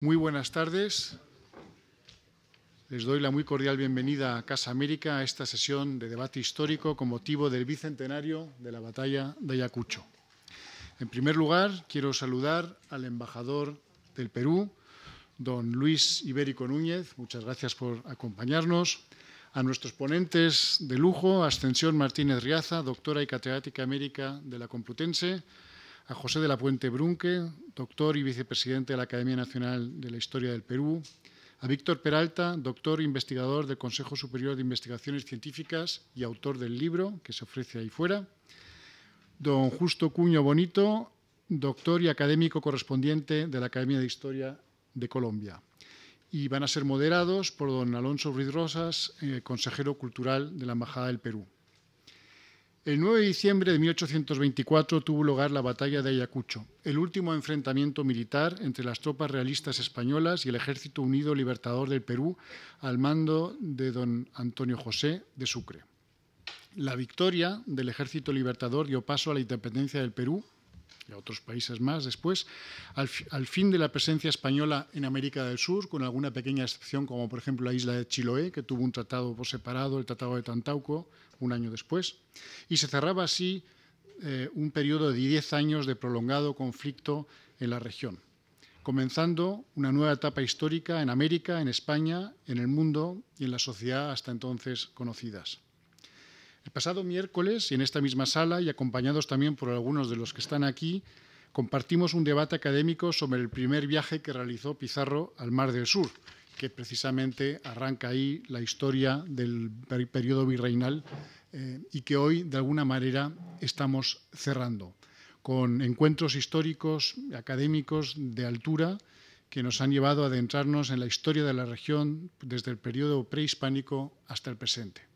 Muy buenas tardes. Les doy la muy cordial bienvenida a Casa América a esta sesión de debate histórico con motivo del bicentenario de la batalla de Ayacucho. En primer lugar, quiero saludar al embajador del Perú, don Luis Ibérico Núñez. Muchas gracias por acompañarnos. A nuestros ponentes de lujo, Ascensión Martínez Riaza, doctora y catedrática emérita de la Complutense, a José de la Puente Brunque, doctor y vicepresidente de la Academia Nacional de la Historia del Perú, a Víctor Peralta, doctor e investigador del Consejo Superior de Investigaciones Científicas y autor del libro que se ofrece ahí fuera, don Justo Cuño Bonito, doctor y académico correspondiente de la Academia de Historia de Colombia. Y van a ser moderados por don Alonso Ruiz Rosas, consejero cultural de la Embajada del Perú. El 9 de diciembre de 1824 tuvo lugar la batalla de Ayacucho, el último enfrentamiento militar entre las tropas realistas españolas y el Ejército Unido Libertador del Perú al mando de don Antonio José de Sucre. La victoria del Ejército Libertador dio paso a la independencia del Perú y a otros países más después, al fin de la presencia española en América del Sur, con alguna pequeña excepción, como por ejemplo la isla de Chiloé, que tuvo un tratado por separado, el Tratado de Tantauco, un año después, y se cerraba así un periodo de 10 años de prolongado conflicto en la región, comenzando una nueva etapa histórica en América, en España, en el mundo y en la sociedad hasta entonces conocidas. El pasado miércoles, y en esta misma sala, y acompañados también por algunos de los que están aquí, compartimos un debate académico sobre el primer viaje que realizó Pizarro al Mar del Sur, que precisamente arranca ahí la historia del periodo virreinal y que hoy, de alguna manera, estamos cerrando, con encuentros históricos, académicos de altura, que nos han llevado a adentrarnos en la historia de la región desde el periodo prehispánico hasta el presente.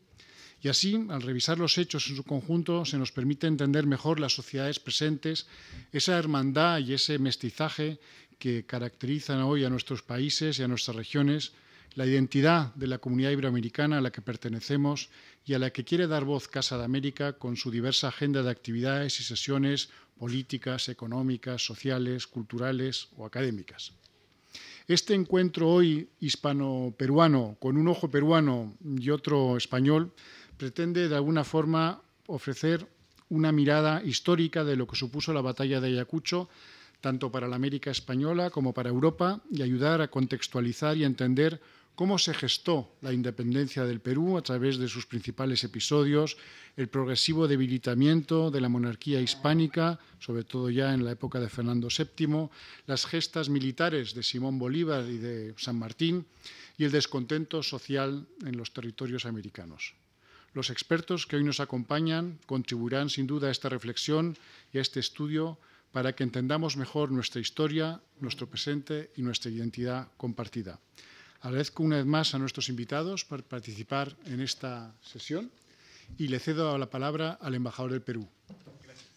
Y así, al revisar los hechos en su conjunto, se nos permite entender mejor las sociedades presentes, esa hermandad y ese mestizaje que caracterizan hoy a nuestros países y a nuestras regiones, la identidad de la comunidad iberoamericana a la que pertenecemos y a la que quiere dar voz Casa de América con su diversa agenda de actividades y sesiones políticas, económicas, sociales, culturales o académicas. Este encuentro hoy hispano-peruano, con un ojo peruano y otro español, pretende de alguna forma ofrecer una mirada histórica de lo que supuso la batalla de Ayacucho, tanto para la América española como para Europa, y ayudar a contextualizar y entender cómo se gestó la independencia del Perú a través de sus principales episodios, el progresivo debilitamiento de la monarquía hispánica, sobre todo ya en la época de Fernando VII, las gestas militares de Simón Bolívar y de San Martín y el descontento social en los territorios americanos. Los expertos que hoy nos acompañan contribuirán sin duda a esta reflexión y a este estudio para que entendamos mejor nuestra historia, nuestro presente y nuestra identidad compartida. Agradezco una vez más a nuestros invitados por participar en esta sesión y le cedo la palabra al embajador del Perú. Gracias.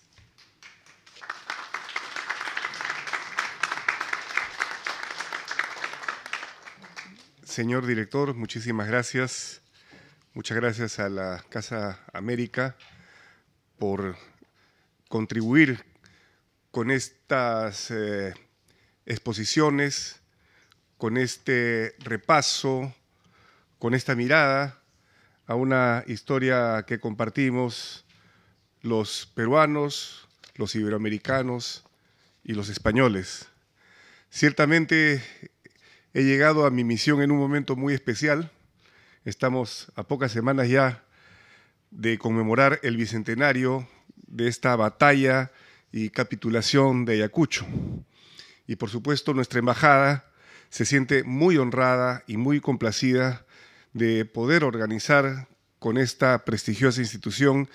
Señor director, muchísimas gracias. Muchas gracias a la Casa América por contribuir con estas exposiciones, con este repaso, con esta mirada a una historia que compartimos los peruanos, los iberoamericanos y los españoles. Ciertamente he llegado a mi misión en un momento muy especial. Estamos a pocas semanas ya de conmemorar el bicentenario de esta batalla y capitulación de Ayacucho. Y por supuesto nuestra embajada se siente muy honrada y muy complacida de poder organizar con esta prestigiosa institución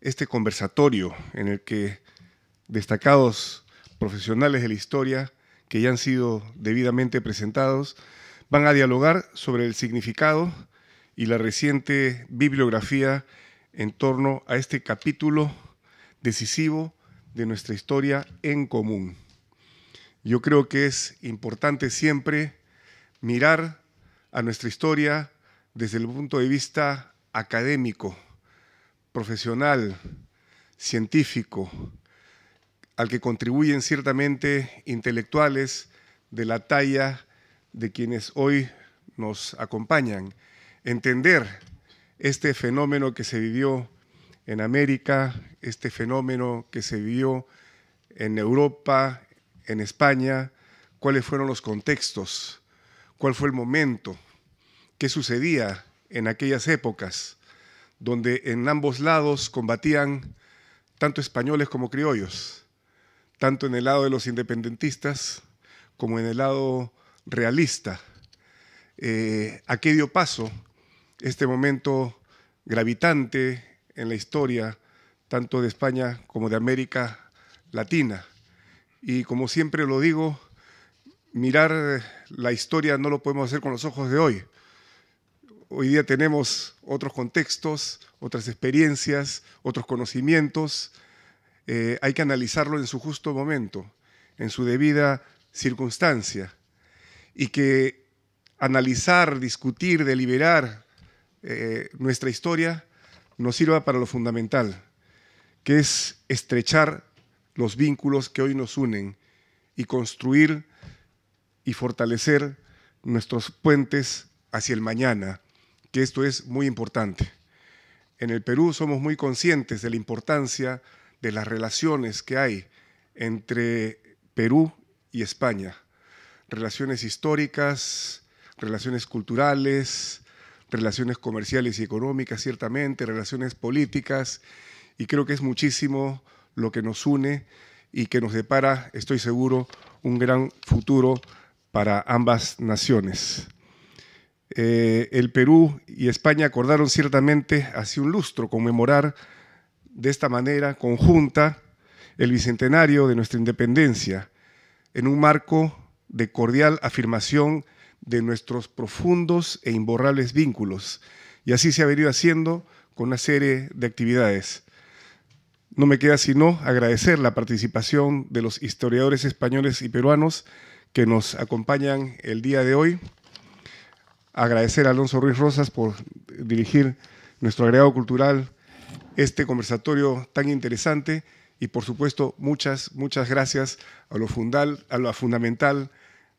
este conversatorio en el que destacados profesionales de la historia que ya han sido debidamente presentados van a dialogar sobre el significado y la reciente bibliografía en torno a este capítulo decisivo de nuestra historia en común. Yo creo que es importante siempre mirar a nuestra historia desde el punto de vista académico, profesional, científico, al que contribuyen ciertamente intelectuales de la talla de quienes hoy nos acompañan, entender este fenómeno que se vivió en América, este fenómeno que se vivió en Europa, en España, cuáles fueron los contextos, cuál fue el momento, qué sucedía en aquellas épocas, donde en ambos lados combatían tanto españoles como criollos, tanto en el lado de los independentistas como en el lado realista. ¿A qué dio paso este momento gravitante en la historia, tanto de España como de América Latina? Y como siempre lo digo, mirar la historia no lo podemos hacer con los ojos de hoy. Hoy día tenemos otros contextos, otras experiencias, otros conocimientos. Hay que analizarlo en su justo momento, en su debida circunstancia. Y que analizar, discutir, deliberar nuestra historia nos sirva para lo fundamental, que es estrechar los vínculos que hoy nos unen y construir y fortalecer nuestros puentes hacia el mañana, que esto es muy importante. En el Perú somos muy conscientes de la importancia de las relaciones que hay entre Perú y España. Relaciones históricas, relaciones culturales, relaciones comerciales y económicas, ciertamente, relaciones políticas, y creo que es muchísimo lo que nos une y que nos depara, estoy seguro, un gran futuro para ambas naciones. El Perú y España acordaron ciertamente hace un lustro conmemorar de esta manera conjunta el bicentenario de nuestra independencia en un marco de cordial afirmación de nuestros profundos e imborrables vínculos. Y así se ha venido haciendo con una serie de actividades. No me queda sino agradecer la participación de los historiadores españoles y peruanos que nos acompañan el día de hoy. Agradecer a Alonso Ruiz Rosas por dirigir nuestro agregado cultural, este conversatorio tan interesante, y por supuesto muchas gracias a lo fundamental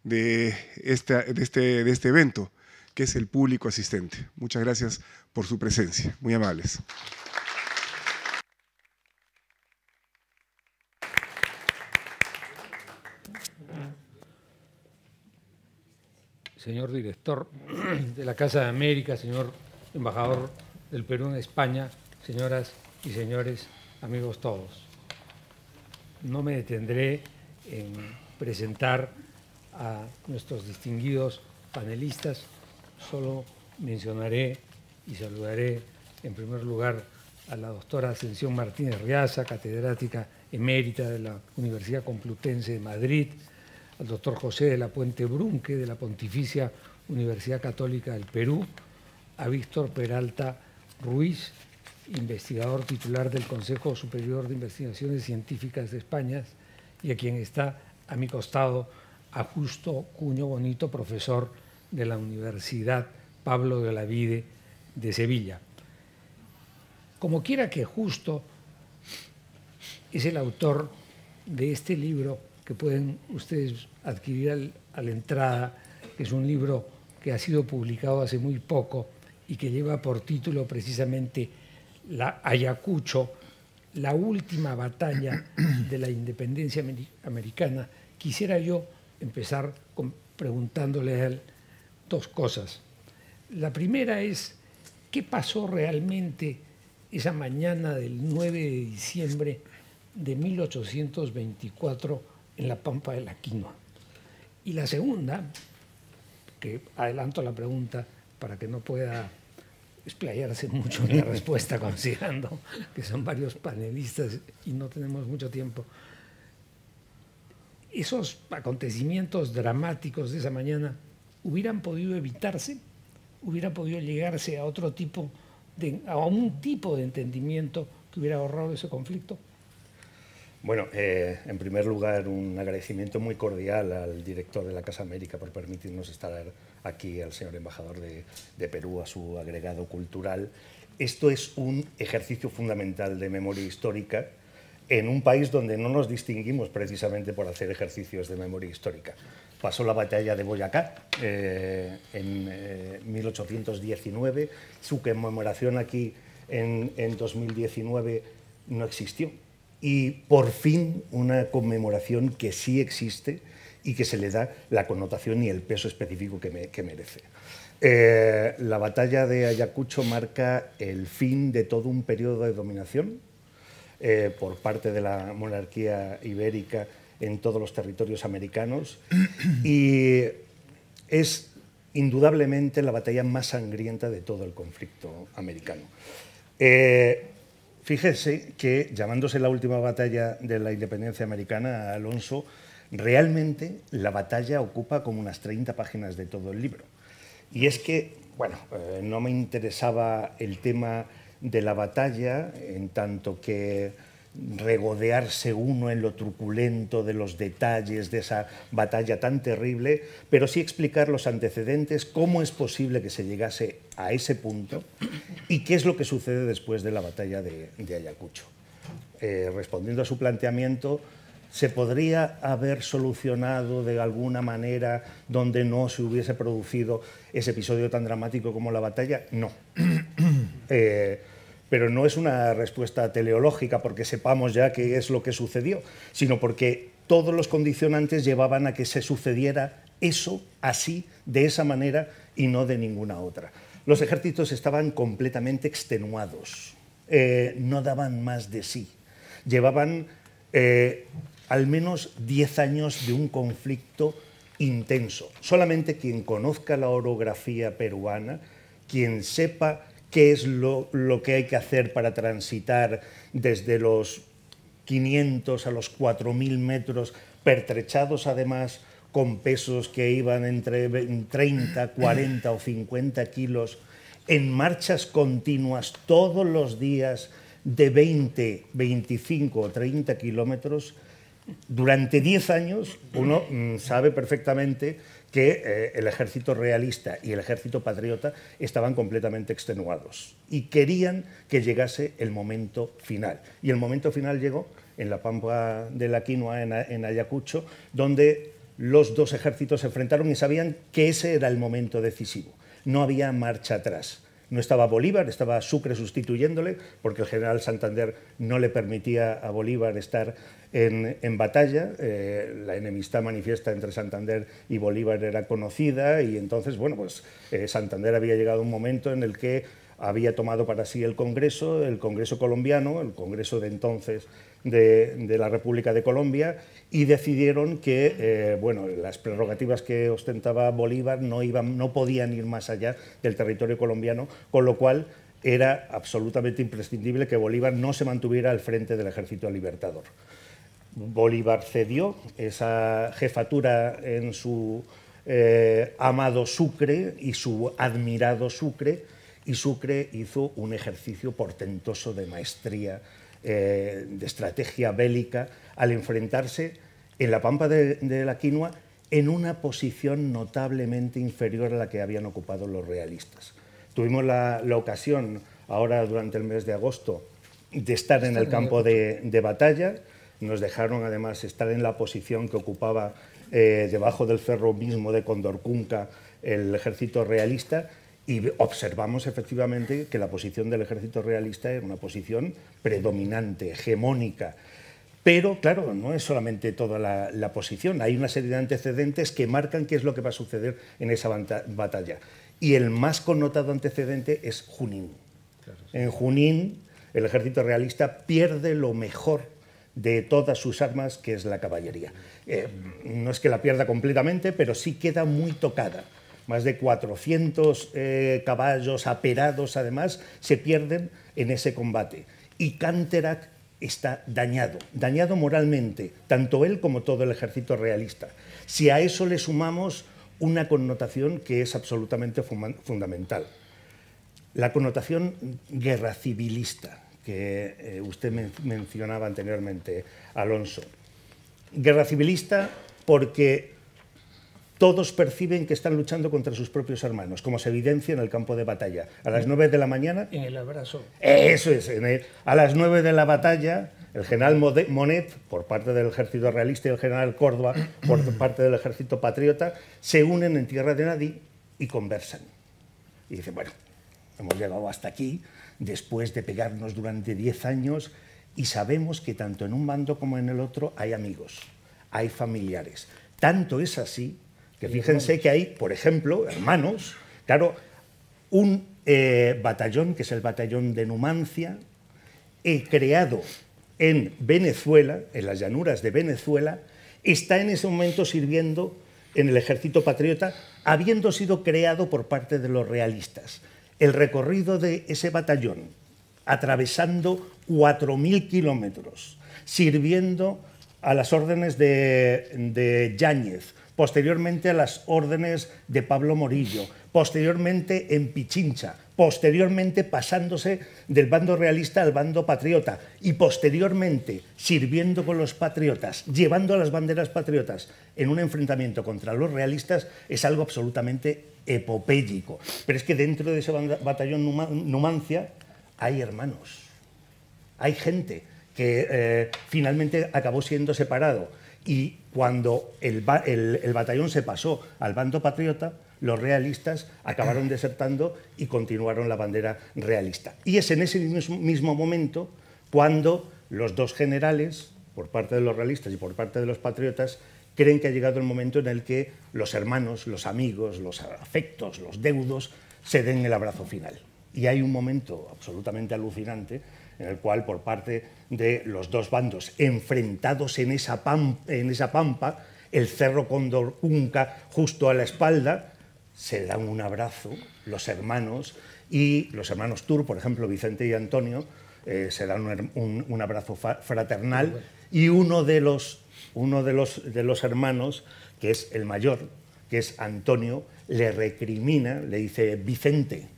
de este evento, que es el público asistente. Muchas gracias por su presencia, muy amables. Señor director de la Casa de América, señor embajador del Perú en España, señoras y señores, amigos todos. No me detendré en presentar a nuestros distinguidos panelistas, solo mencionaré y saludaré en primer lugar a la doctora Ascensión Martínez Riaza, catedrática emérita de la Universidad Complutense de Madrid, al doctor José de la Puente Brunque, de la Pontificia Universidad Católica del Perú, a Víctor Peralta Ruiz, investigador titular del Consejo Superior de Investigaciones Científicas de España, y a quien está a mi costado, a Justo Cuño Bonito, profesor de la Universidad Pablo de Olavide de Sevilla. Como quiera que Justo es el autor de este libro que pueden ustedes adquirir a la entrada, que es un libro que ha sido publicado hace muy poco y que lleva por título precisamente Ayacucho, la última batalla de la independencia americana. Quisiera yo empezar preguntándole a él dos cosas. La primera es, ¿qué pasó realmente esa mañana del 9 de diciembre de 1824 en la Pampa de la Quinoa? Y la segunda, que adelanto la pregunta para que no pueda explayarse mucho en la respuesta, considerando que son varios panelistas y no tenemos mucho tiempo. ¿Esos acontecimientos dramáticos de esa mañana hubieran podido evitarse? ¿Hubiera podido llegarse a otro tipo a un tipo de entendimiento que hubiera ahorrado ese conflicto? Bueno, en primer lugar, un agradecimiento muy cordial al director de la Casa América por permitirnos estar aquí, al señor embajador de Perú, a su agregado cultural. Esto es un ejercicio fundamental de memoria histórica en un país donde no nos distinguimos precisamente por hacer ejercicios de memoria histórica. pasó la batalla de Boyacá en 1819. Su conmemoración aquí en 2019 no existió. Y por fin una conmemoración que sí existe y que se le da la connotación y el peso específico que merece. La batalla de Ayacucho marca el fin de todo un periodo de dominación por parte de la monarquía ibérica en todos los territorios americanos y es indudablemente la batalla más sangrienta de todo el conflicto americano. Fíjese que, llamándose la última batalla de la independencia americana, Alonso, realmente la batalla ocupa como unas 30 páginas de todo el libro. Y es que, bueno, no me interesaba el tema de la batalla, en tanto que regodearse uno en lo truculento de los detalles de esa batalla tan terrible, pero sí explicar los antecedentes, cómo es posible que se llegase a ese punto y qué es lo que sucede después de la batalla de Ayacucho. Respondiendo a su planteamiento, ¿se podría haber solucionado de alguna manera donde no se hubiese producido ese episodio tan dramático como la batalla? No. Pero no es una respuesta teleológica porque sepamos ya qué es lo que sucedió, sino porque todos los condicionantes llevaban a que se sucediera eso así, de esa manera y no de ninguna otra. Los ejércitos estaban completamente extenuados, no daban más de sí. Llevaban al menos 10 años de un conflicto intenso. Solamente quien conozca la orografía peruana, quien sepa qué es lo que hay que hacer para transitar desde los 500 a los 4.000 metros, pertrechados además con pesos que iban entre 30, 40 o 50 kilos, en marchas continuas todos los días de 20, 25 o 30 kilómetros, durante 10 años uno sabe perfectamente que el ejército realista y el ejército patriota estaban completamente extenuados y querían que llegase el momento final. Y el momento final llegó en la Pampa de la Quinua, en Ayacucho, donde los dos ejércitos se enfrentaron y sabían que ese era el momento decisivo. No había marcha atrás. No estaba Bolívar, estaba Sucre sustituyéndole, porque el general Santander no le permitía a Bolívar estar en batalla. La enemistad manifiesta entre Santander y Bolívar era conocida y entonces, bueno, pues Santander había llegado a un momento en el que había tomado para sí el Congreso colombiano, el Congreso de entonces de la República de Colombia, y decidieron que bueno, las prerrogativas que ostentaba Bolívar no podían ir más allá del territorio colombiano, con lo cual era absolutamente imprescindible que Bolívar no se mantuviera al frente del Ejército Libertador. Bolívar cedió esa jefatura en su amado Sucre y su admirado Sucre, y Sucre hizo un ejercicio portentoso de maestría, de estrategia bélica, al enfrentarse en la Pampa de la Quinua en una posición notablemente inferior a la que habían ocupado los realistas. Tuvimos la ocasión, ahora durante el mes de agosto, de estar en el campo de batalla. Nos dejaron además estar en la posición que ocupaba debajo del cerro mismo de Condorcunca el ejército realista, y observamos efectivamente que la posición del ejército realista era una posición predominante, hegemónica. Pero, claro, no es solamente toda la posición, hay una serie de antecedentes que marcan qué es lo que va a suceder en esa batalla. Y el más connotado antecedente es Junín. En Junín, el ejército realista pierde lo mejor de todas sus armas, que es la caballería. No es que la pierda completamente, pero sí queda muy tocada. Más de 400 caballos aperados, además, se pierden en ese combate. Y Canterac está dañado moralmente, tanto él como todo el ejército realista. Si a eso le sumamos una connotación que es absolutamente fundamental, la connotación guerra civilista, que usted mencionaba anteriormente, Alonso. Guerra civilista porque todos perciben que están luchando contra sus propios hermanos, como se evidencia en el campo de batalla. A las 9 de la mañana... En el abrazo. Eso es. A las 9 de la batalla, El general Monet, por parte del ejército realista, y el general Córdoba, por parte del ejército patriota, se unen en tierra de nadie y conversan. Y dicen, bueno, hemos llegado hasta aquí, después de pegarnos durante 10 años, y sabemos que tanto en un bando como en el otro hay amigos, hay familiares. Tanto es así que fíjense que hay, por ejemplo, hermanos, claro, un batallón, que es el batallón de Numancia, creado en Venezuela, en las llanuras de Venezuela, está en ese momento sirviendo en el ejército patriota, habiendo sido creado por parte de los realistas. El recorrido de ese batallón, atravesando 4.000 kilómetros, sirviendo a las órdenes de Yáñez, posteriormente a las órdenes de Pablo Morillo, posteriormente en Pichincha, posteriormente pasándose del bando realista al bando patriota y posteriormente sirviendo con los patriotas, llevando las banderas patriotas en un enfrentamiento contra los realistas, es algo absolutamente epopéyico. Pero es que dentro de ese batallón Numancia hay hermanos, hay gente que finalmente acabó siendo separado. Y cuando el batallón se pasó al bando patriota, los realistas acabaron desertando y continuaron la bandera realista. Y es en ese mismo momento cuando los dos generales, por parte de los realistas y por parte de los patriotas, creen que ha llegado el momento en el que los hermanos, los amigos, los afectos, los deudos, se den el abrazo final. Y hay un momento absolutamente alucinante en el cual, por parte de los dos bandos enfrentados en esa pampa, el Cerro Cóndor Cunca, justo a la espalda, se dan un abrazo los hermanos, y los hermanos Tur, por ejemplo, Vicente y Antonio, se dan un abrazo fraternal, y uno de los hermanos, que es el mayor, que es Antonio, le recrimina, le dice Vicente,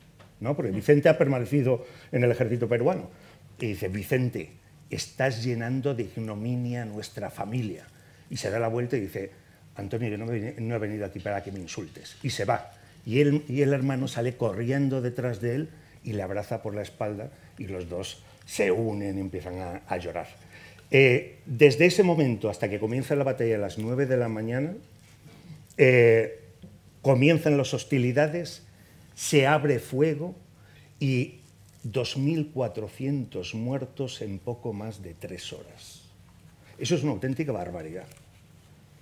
¿no? Porque Vicente ha permanecido en el ejército peruano, y dice, Vicente, estás llenando de ignominia a nuestra familia. Y se da la vuelta y dice, Antonio, yo no he venido aquí para que me insultes. Y se va. Y el hermano sale corriendo detrás de él y le abraza por la espalda, y los dos se unen y empiezan a llorar. Desde ese momento hasta que comienza la batalla a las 9 de la mañana, comienzan las hostilidades, se abre fuego y 2.400 muertos en poco más de 3 horas. Eso es una auténtica barbaridad.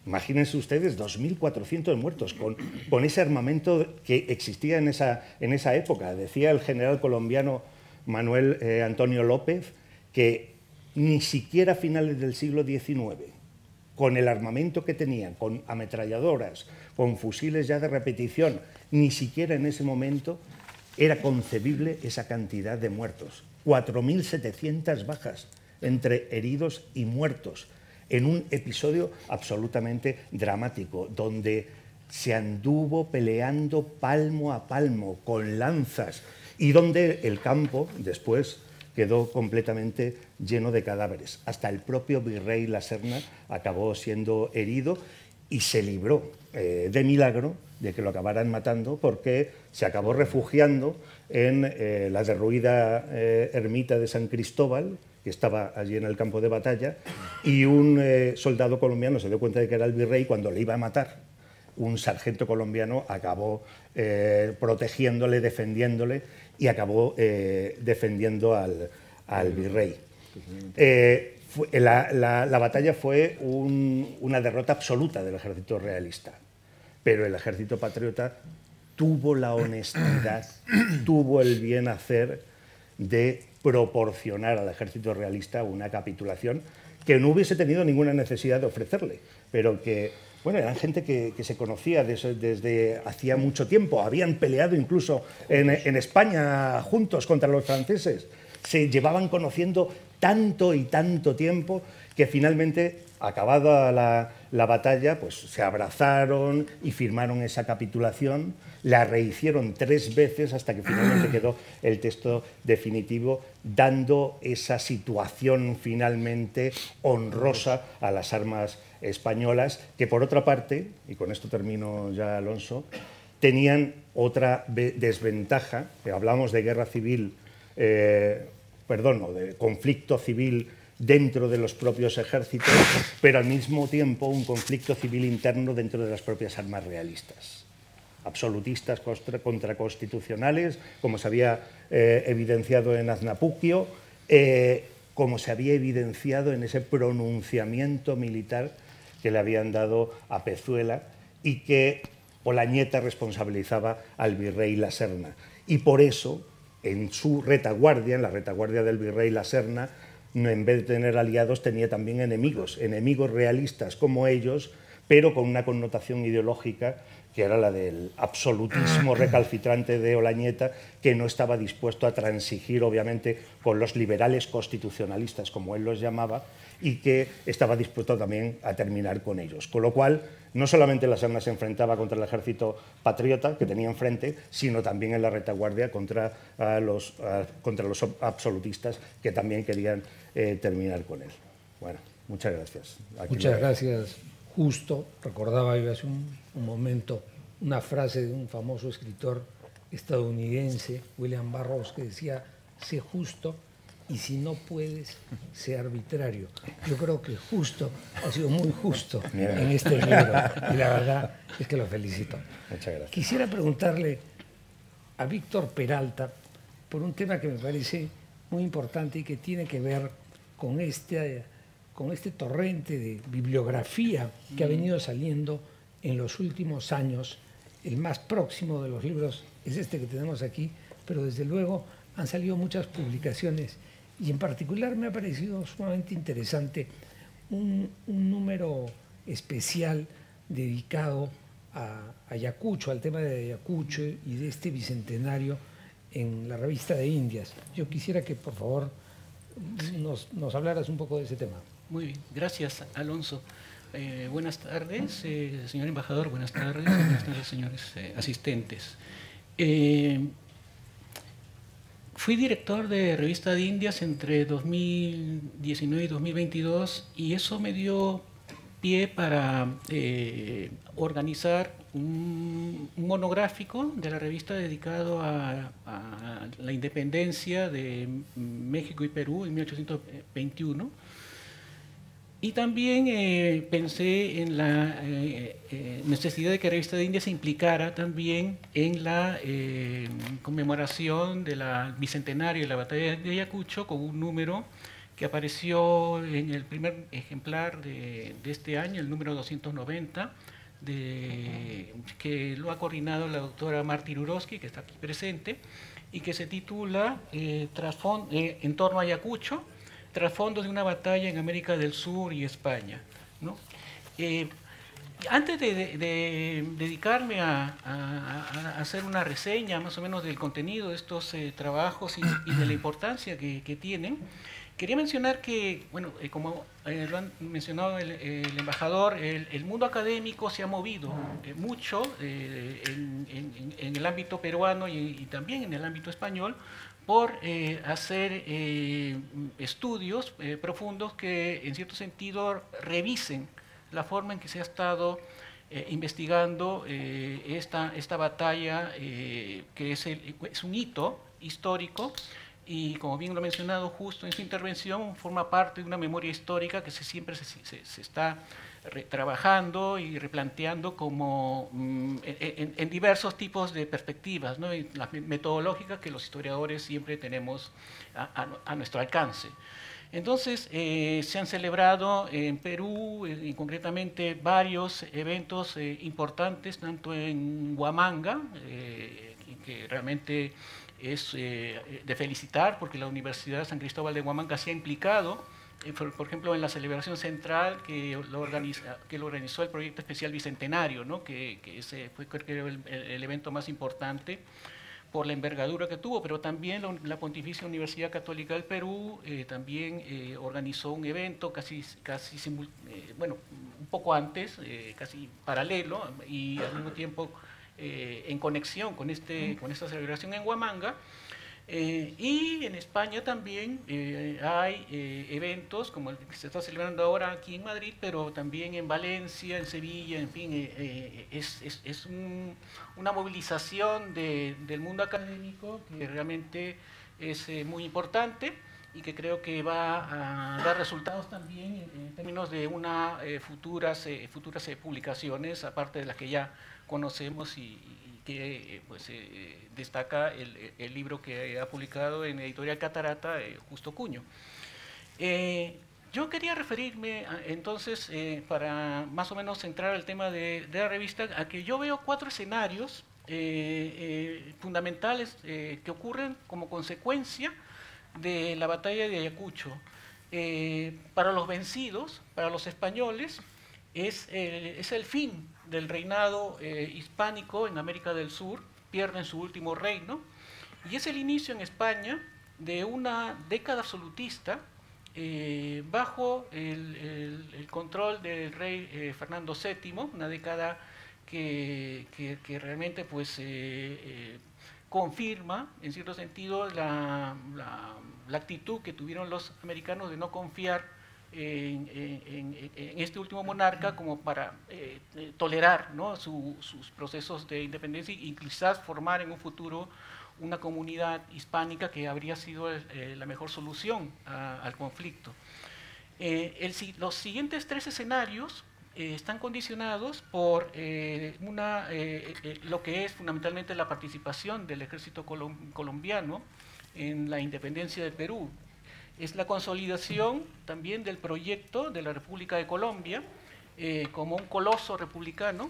Imagínense ustedes 2.400 muertos con ese armamento que existía en esa época. Decía el general colombiano Manuel Antonio López que ni siquiera a finales del siglo XIX, con el armamento que tenían, con ametralladoras, con fusiles ya de repetición, ni siquiera en ese momento era concebible esa cantidad de muertos. 4.700 bajas entre heridos y muertos, en un episodio absolutamente dramático, donde se anduvo peleando palmo a palmo, con lanzas, y donde el campo después quedó completamente lleno de cadáveres. Hasta el propio virrey La Serna acabó siendo herido y se libró de milagro de que lo acabaran matando, porque se acabó refugiando en la derruida ermita de San Cristóbal, que estaba allí en el campo de batalla, y un soldado colombiano se dio cuenta de que era el virrey. Cuando le iba a matar, un sargento colombiano acabó protegiéndole, defendiéndole, y acabó defendiendo al virrey. La batalla fue una derrota absoluta del ejército realista, pero el ejército patriota tuvo la honestidad, tuvo el bien hacer de proporcionar al ejército realista una capitulación que no hubiese tenido ninguna necesidad de ofrecerle, pero que, bueno, eran gente que se conocía desde hacía mucho tiempo, habían peleado incluso en España juntos contra los franceses, se llevaban conociendo tanto y tanto tiempo que finalmente, acabada la batalla, pues se abrazaron y firmaron esa capitulación. La rehicieron 3 veces hasta que finalmente quedó el texto definitivo, dando esa situación finalmente honrosa a las armas españolas, que por otra parte, y con esto termino ya, Alonso, tenían otra desventaja. Hablamos de guerra civil, o de conflicto civil dentro de los propios ejércitos, pero al mismo tiempo un conflicto civil interno dentro de las propias armas realistas. Absolutistas contraconstitucionales, como se había evidenciado en Aznapuquio, como se había evidenciado en ese pronunciamiento militar que le habían dado a Pezuela y que Olañeta responsabilizaba al virrey La Serna. Y por eso, en su retaguardia, en la retaguardia del virrey La Serna, en vez de tener aliados, tenía también enemigos realistas como ellos, pero con una connotación ideológica que era la del absolutismo recalcitrante de Olañeta, que no estaba dispuesto a transigir, obviamente, con los liberales constitucionalistas, como él los llamaba, y que estaba dispuesto también a terminar con ellos. Con lo cual, no solamente La Serna se enfrentaba contra el ejército patriota que tenía enfrente, sino también en la retaguardia contra los absolutistas que también querían terminar con él. Bueno, muchas gracias. Muchas gracias. Justo, recordaba yo hace un momento una frase de un famoso escritor estadounidense, William Burroughs, que decía: sé justo y si no puedes, sé arbitrario. Yo creo que justo ha sido muy justo en este libro y la verdad es que lo felicito. Muchas gracias. Quisiera preguntarle a Víctor Peralta por un tema que me parece muy importante y que tiene que ver con este torrente de bibliografía que ha venido saliendo en los últimos años. El más próximo de los libros es este que tenemos aquí, pero desde luego han salido muchas publicaciones y en particular me ha parecido sumamente interesante un número especial dedicado a Ayacucho, al tema de Ayacucho y de este bicentenario en la revista de Indias. Yo quisiera que por favor nos hablaras un poco de ese tema. Muy bien, gracias, Alonso. Buenas tardes, señor embajador, buenas tardes, señores asistentes. Fui director de Revista de Indias entre 2019 y 2022 y eso me dio pie para organizar un monográfico de la revista dedicado a la independencia de México y Perú en 1821. Y también pensé en la necesidad de que la Revista de Indias se implicara también en la conmemoración del bicentenario de la batalla de Ayacucho, con un número que apareció en el primer ejemplar de este año, el número 290, que lo ha coordinado la doctora Marti Ruroski, que está aquí presente, y que se titula En torno a Ayacucho, trasfondo de una batalla en América del Sur y España, ¿no? Antes de dedicarme a hacer una reseña más o menos del contenido de estos trabajos y de la importancia que tienen, quería mencionar que, bueno, como lo han mencionado el embajador, el mundo académico se ha movido mucho en el ámbito peruano y también en el ámbito español, por hacer estudios profundos que en cierto sentido revisen la forma en que se ha estado investigando esta batalla, que es un hito histórico y, como bien lo ha mencionado justo en su intervención, forma parte de una memoria histórica que siempre se está trabajando y replanteando como en diversos tipos de perspectivas, ¿no? Y las metodológicas que los historiadores siempre tenemos a nuestro alcance. Entonces, se han celebrado en Perú, y concretamente, varios eventos importantes, tanto en Huamanga, que realmente es de felicitar, porque la Universidad de San Cristóbal de Huamanga se ha implicado, por ejemplo, en la celebración central que lo organizó el Proyecto Especial Bicentenario, ¿no? que ese fue, creo que, el evento más importante por la envergadura que tuvo, pero también la Pontificia Universidad Católica del Perú también organizó un evento bueno, un poco antes, casi paralelo y al mismo tiempo en conexión con esta celebración en Huamanga. Y en España también hay eventos como el que se está celebrando ahora aquí en Madrid, pero también en Valencia, en Sevilla, en fin, es una movilización del mundo académico que realmente es muy importante. y que creo que va a dar resultados también en términos de una futuras publicaciones, aparte de las que ya conocemos y que pues, destaca el libro que ha publicado en Editorial Catarata, Justo Cuño. Yo quería referirme entonces, para más o menos centrar el tema de la revista, a que yo veo 4 escenarios fundamentales que ocurren como consecuencia de la batalla de Ayacucho. Para los vencidos, para los españoles, es el fin del reinado hispánico en América del Sur, pierden su último reino, y es el inicio en España de una década absolutista bajo el control del rey Fernando VII, una década que realmente pues, confirma, en cierto sentido, la actitud que tuvieron los americanos de no confiar en este último monarca como para tolerar, ¿no?, sus procesos de independencia y quizás formar en un futuro una comunidad hispánica que habría sido la mejor solución al conflicto. Los siguientes 3 escenarios están condicionados por lo que es fundamentalmente la participación del ejército colombiano en la independencia del Perú. Es la consolidación también del proyecto de la República de Colombia como un coloso republicano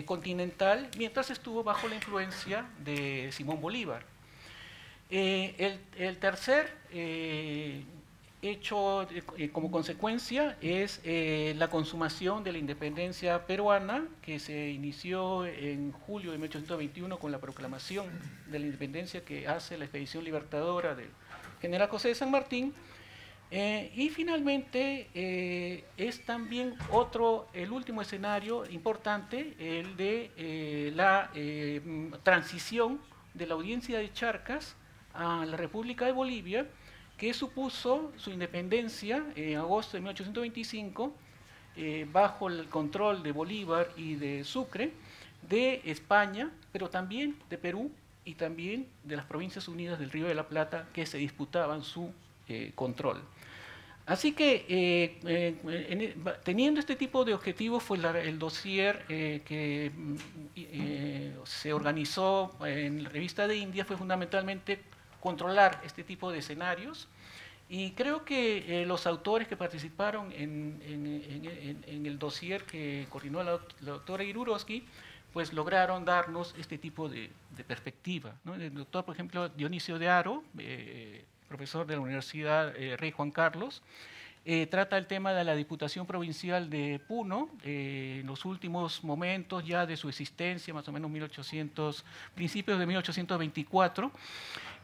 continental, mientras estuvo bajo la influencia de Simón Bolívar. El tercer hecho como consecuencia es la consumación de la independencia peruana, que se inició en julio de 1821 con la proclamación de la independencia que hace la expedición libertadora del general José de San Martín. Y finalmente es también el último escenario importante, el de la transición de la audiencia de Charcas a la República de Bolivia, que supuso su independencia en agosto de 1825, bajo el control de Bolívar y de Sucre, de España, pero también de Perú y también de las Provincias Unidas del Río de la Plata, que se disputaban su control. Así que teniendo este tipo de objetivos fue el dossier que se organizó en la revista de India, fue fundamentalmente controlar este tipo de escenarios, y creo que los autores que participaron en el dossier que coordinó la doctora Iruroski, pues lograron darnos este tipo de perspectiva, ¿no? El doctor, por ejemplo, Dionisio de Haro, profesor de la Universidad Rey Juan Carlos, trata el tema de la Diputación Provincial de Puno, en los últimos momentos ya de su existencia, más o menos principios de 1824,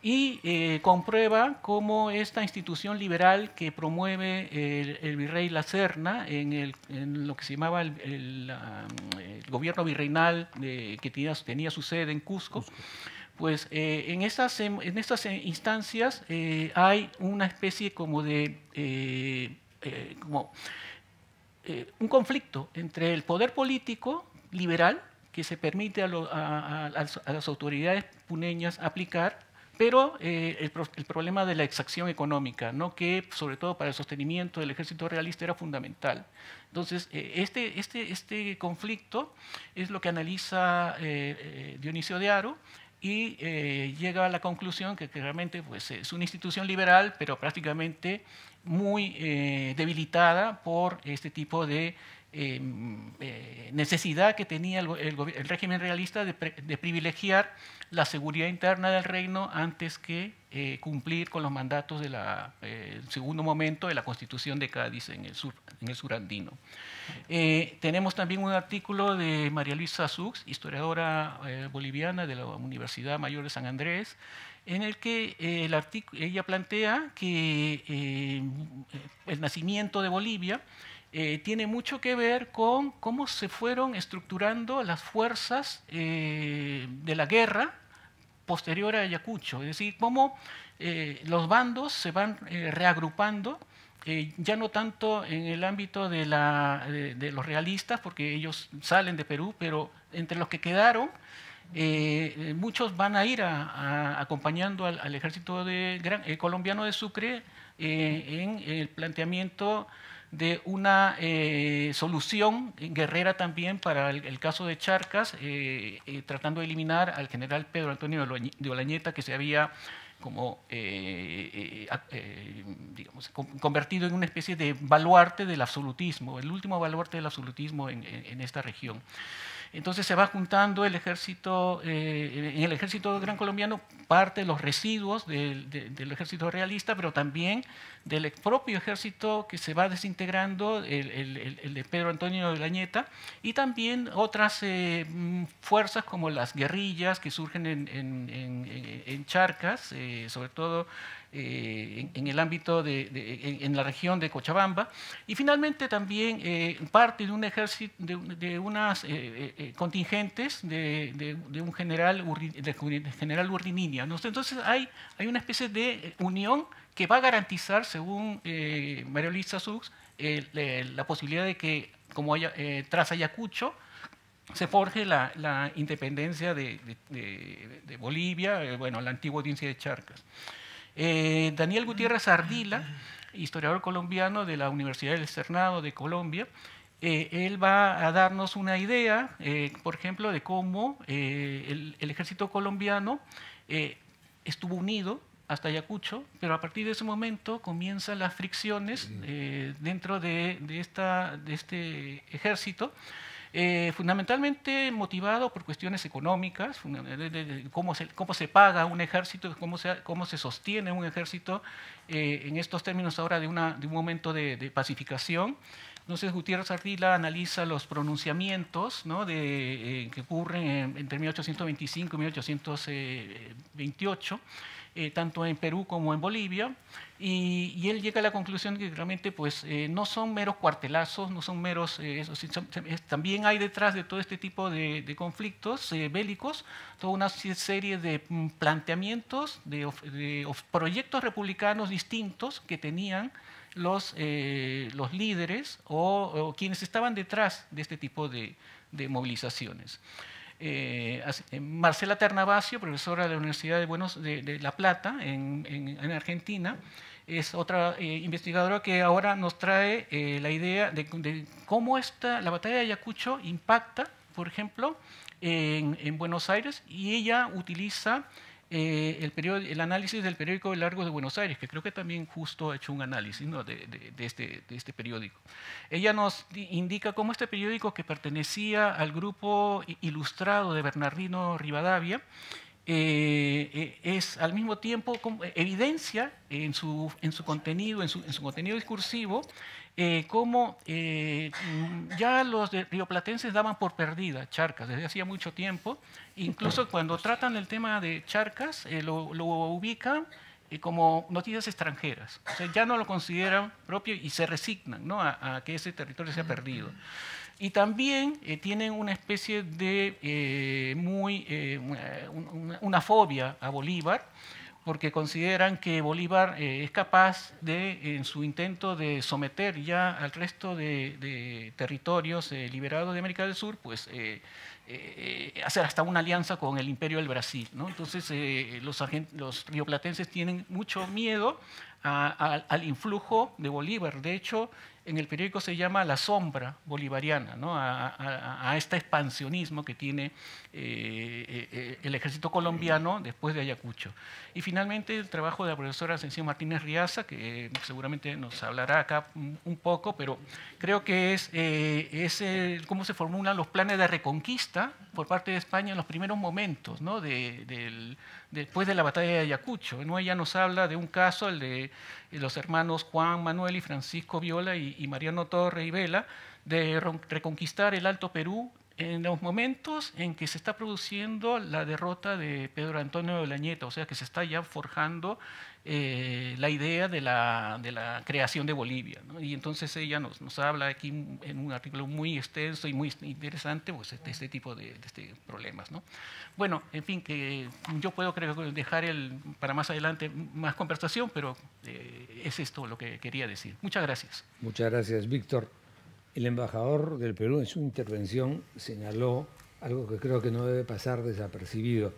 y comprueba cómo esta institución liberal que promueve el virrey La Serna en lo que se llamaba el gobierno virreinal que tenía su sede en Cusco, pues en estas instancias hay una especie como de un conflicto entre el poder político liberal que se permite a las autoridades puneñas aplicar, pero el problema de la exacción económica, ¿no?, que sobre todo para el sostenimiento del ejército realista era fundamental. Entonces, este conflicto es lo que analiza Dionisio de Haro, y llega a la conclusión que realmente pues, es una institución liberal, pero prácticamente muy debilitada por este tipo de necesidad que tenía el régimen realista de privilegiar la seguridad interna del reino antes que cumplir con los mandatos del segundo momento de la Constitución de Cádiz en el sur andino. Tenemos también un artículo de María Luisa Sux, historiadora boliviana de la Universidad Mayor de San Andrés, en el que ella plantea que el nacimiento de Bolivia tiene mucho que ver con cómo se fueron estructurando las fuerzas de la guerra posterior a Ayacucho, es decir, cómo los bandos se van reagrupando, ya no tanto en el ámbito de los realistas, porque ellos salen de Perú, pero entre los que quedaron muchos van a ir acompañando al ejército colombiano de Sucre en el planteamiento de una solución guerrera también para el caso de Charcas, tratando de eliminar al general Pedro Antonio de Olañeta, que se había como, digamos, convertido en una especie de baluarte del absolutismo, el último baluarte del absolutismo en esta región. Entonces se va juntando el ejército, en el ejército gran colombiano, parte de los residuos del ejército realista, pero también del propio ejército que se va desintegrando, el de Pedro Antonio de Olañeta, y también otras fuerzas como las guerrillas que surgen en Charcas, sobre todo en el ámbito en la región de Cochabamba, y finalmente también parte de un ejército, de unas contingentes de un general Urdininia, ¿no? Entonces hay una especie de unión que va a garantizar, según María Luisa Sux, la posibilidad de que, como tras Ayacucho, se forje la independencia de Bolivia, bueno, la antigua audiencia de Charcas. Daniel Gutiérrez Ardila, historiador colombiano de la Universidad del Externado de Colombia, él va a darnos una idea, por ejemplo, de cómo el ejército colombiano estuvo unido hasta Ayacucho, pero a partir de ese momento comienzan las fricciones dentro de este ejército, fundamentalmente motivado por cuestiones económicas, de cómo se paga un ejército, cómo se sostiene un ejército en estos términos ahora de un momento de pacificación. Entonces Gutiérrez Ardila analiza los pronunciamientos, ¿no?, que ocurren entre 1825 y 1828, tanto en Perú como en Bolivia, y él llega a la conclusión de que realmente pues, no son meros cuartelazos, no son meros, también hay detrás de todo este tipo de conflictos bélicos toda una serie de planteamientos, de proyectos republicanos distintos que tenían los líderes o quienes estaban detrás de este tipo de movilizaciones. Marcela Ternavasio, profesora de la Universidad de La Plata, en Argentina, es otra investigadora que ahora nos trae la idea de cómo la batalla de Ayacucho impacta, por ejemplo, en Buenos Aires, y ella utiliza el análisis del periódico El Largo de Buenos Aires, que creo que también justo ha hecho un análisis, ¿no?, de este periódico. Ella nos indica cómo este periódico, que pertenecía al grupo ilustrado de Bernardino Rivadavia, es al mismo tiempo evidencia en su contenido, en su contenido discursivo, cómo ya los rioplatenses daban por perdida Charcas desde hacía mucho tiempo. Incluso cuando tratan el tema de Charcas, lo ubican como noticias extranjeras. O sea, ya no lo consideran propio y se resignan, ¿no?, a que ese territorio sea perdido. Y también tienen una especie de una fobia a Bolívar, porque consideran que Bolívar es capaz de, en su intento de someter ya al resto de territorios liberados de América del Sur, pues hacer hasta una alianza con el Imperio del Brasil, ¿no? Entonces los rioplatenses tienen mucho miedo al influjo de Bolívar. De hecho, en el periódico se llama La Sombra Bolivariana, ¿no?, a este expansionismo que tiene el ejército colombiano después de Ayacucho. Y finalmente el trabajo de la profesora Ascensión Martínez Riaza, que seguramente nos hablará acá un poco, pero creo que es cómo se formulan los planes de reconquista por parte de España en los primeros momentos, ¿no?, después de la batalla de Ayacucho, ¿no? Ella nos habla de un caso, el de los hermanos Juan Manuel y Francisco Viola y Mariano Torre y Vela, de reconquistar el Alto Perú en los momentos en que se está produciendo la derrota de Pedro Antonio de Olañeta, o sea que se está ya forjando la idea de la creación de Bolivia, ¿no? Y entonces ella nos habla aquí en un artículo muy extenso y muy interesante, pues, de este tipo de problemas, ¿no? Bueno, en fin, que yo puedo, creo, dejar para más adelante más conversación, pero es esto lo que quería decir. Muchas gracias. Muchas gracias, Víctor. El embajador del Perú en su intervención señaló algo que creo que no debe pasar desapercibido.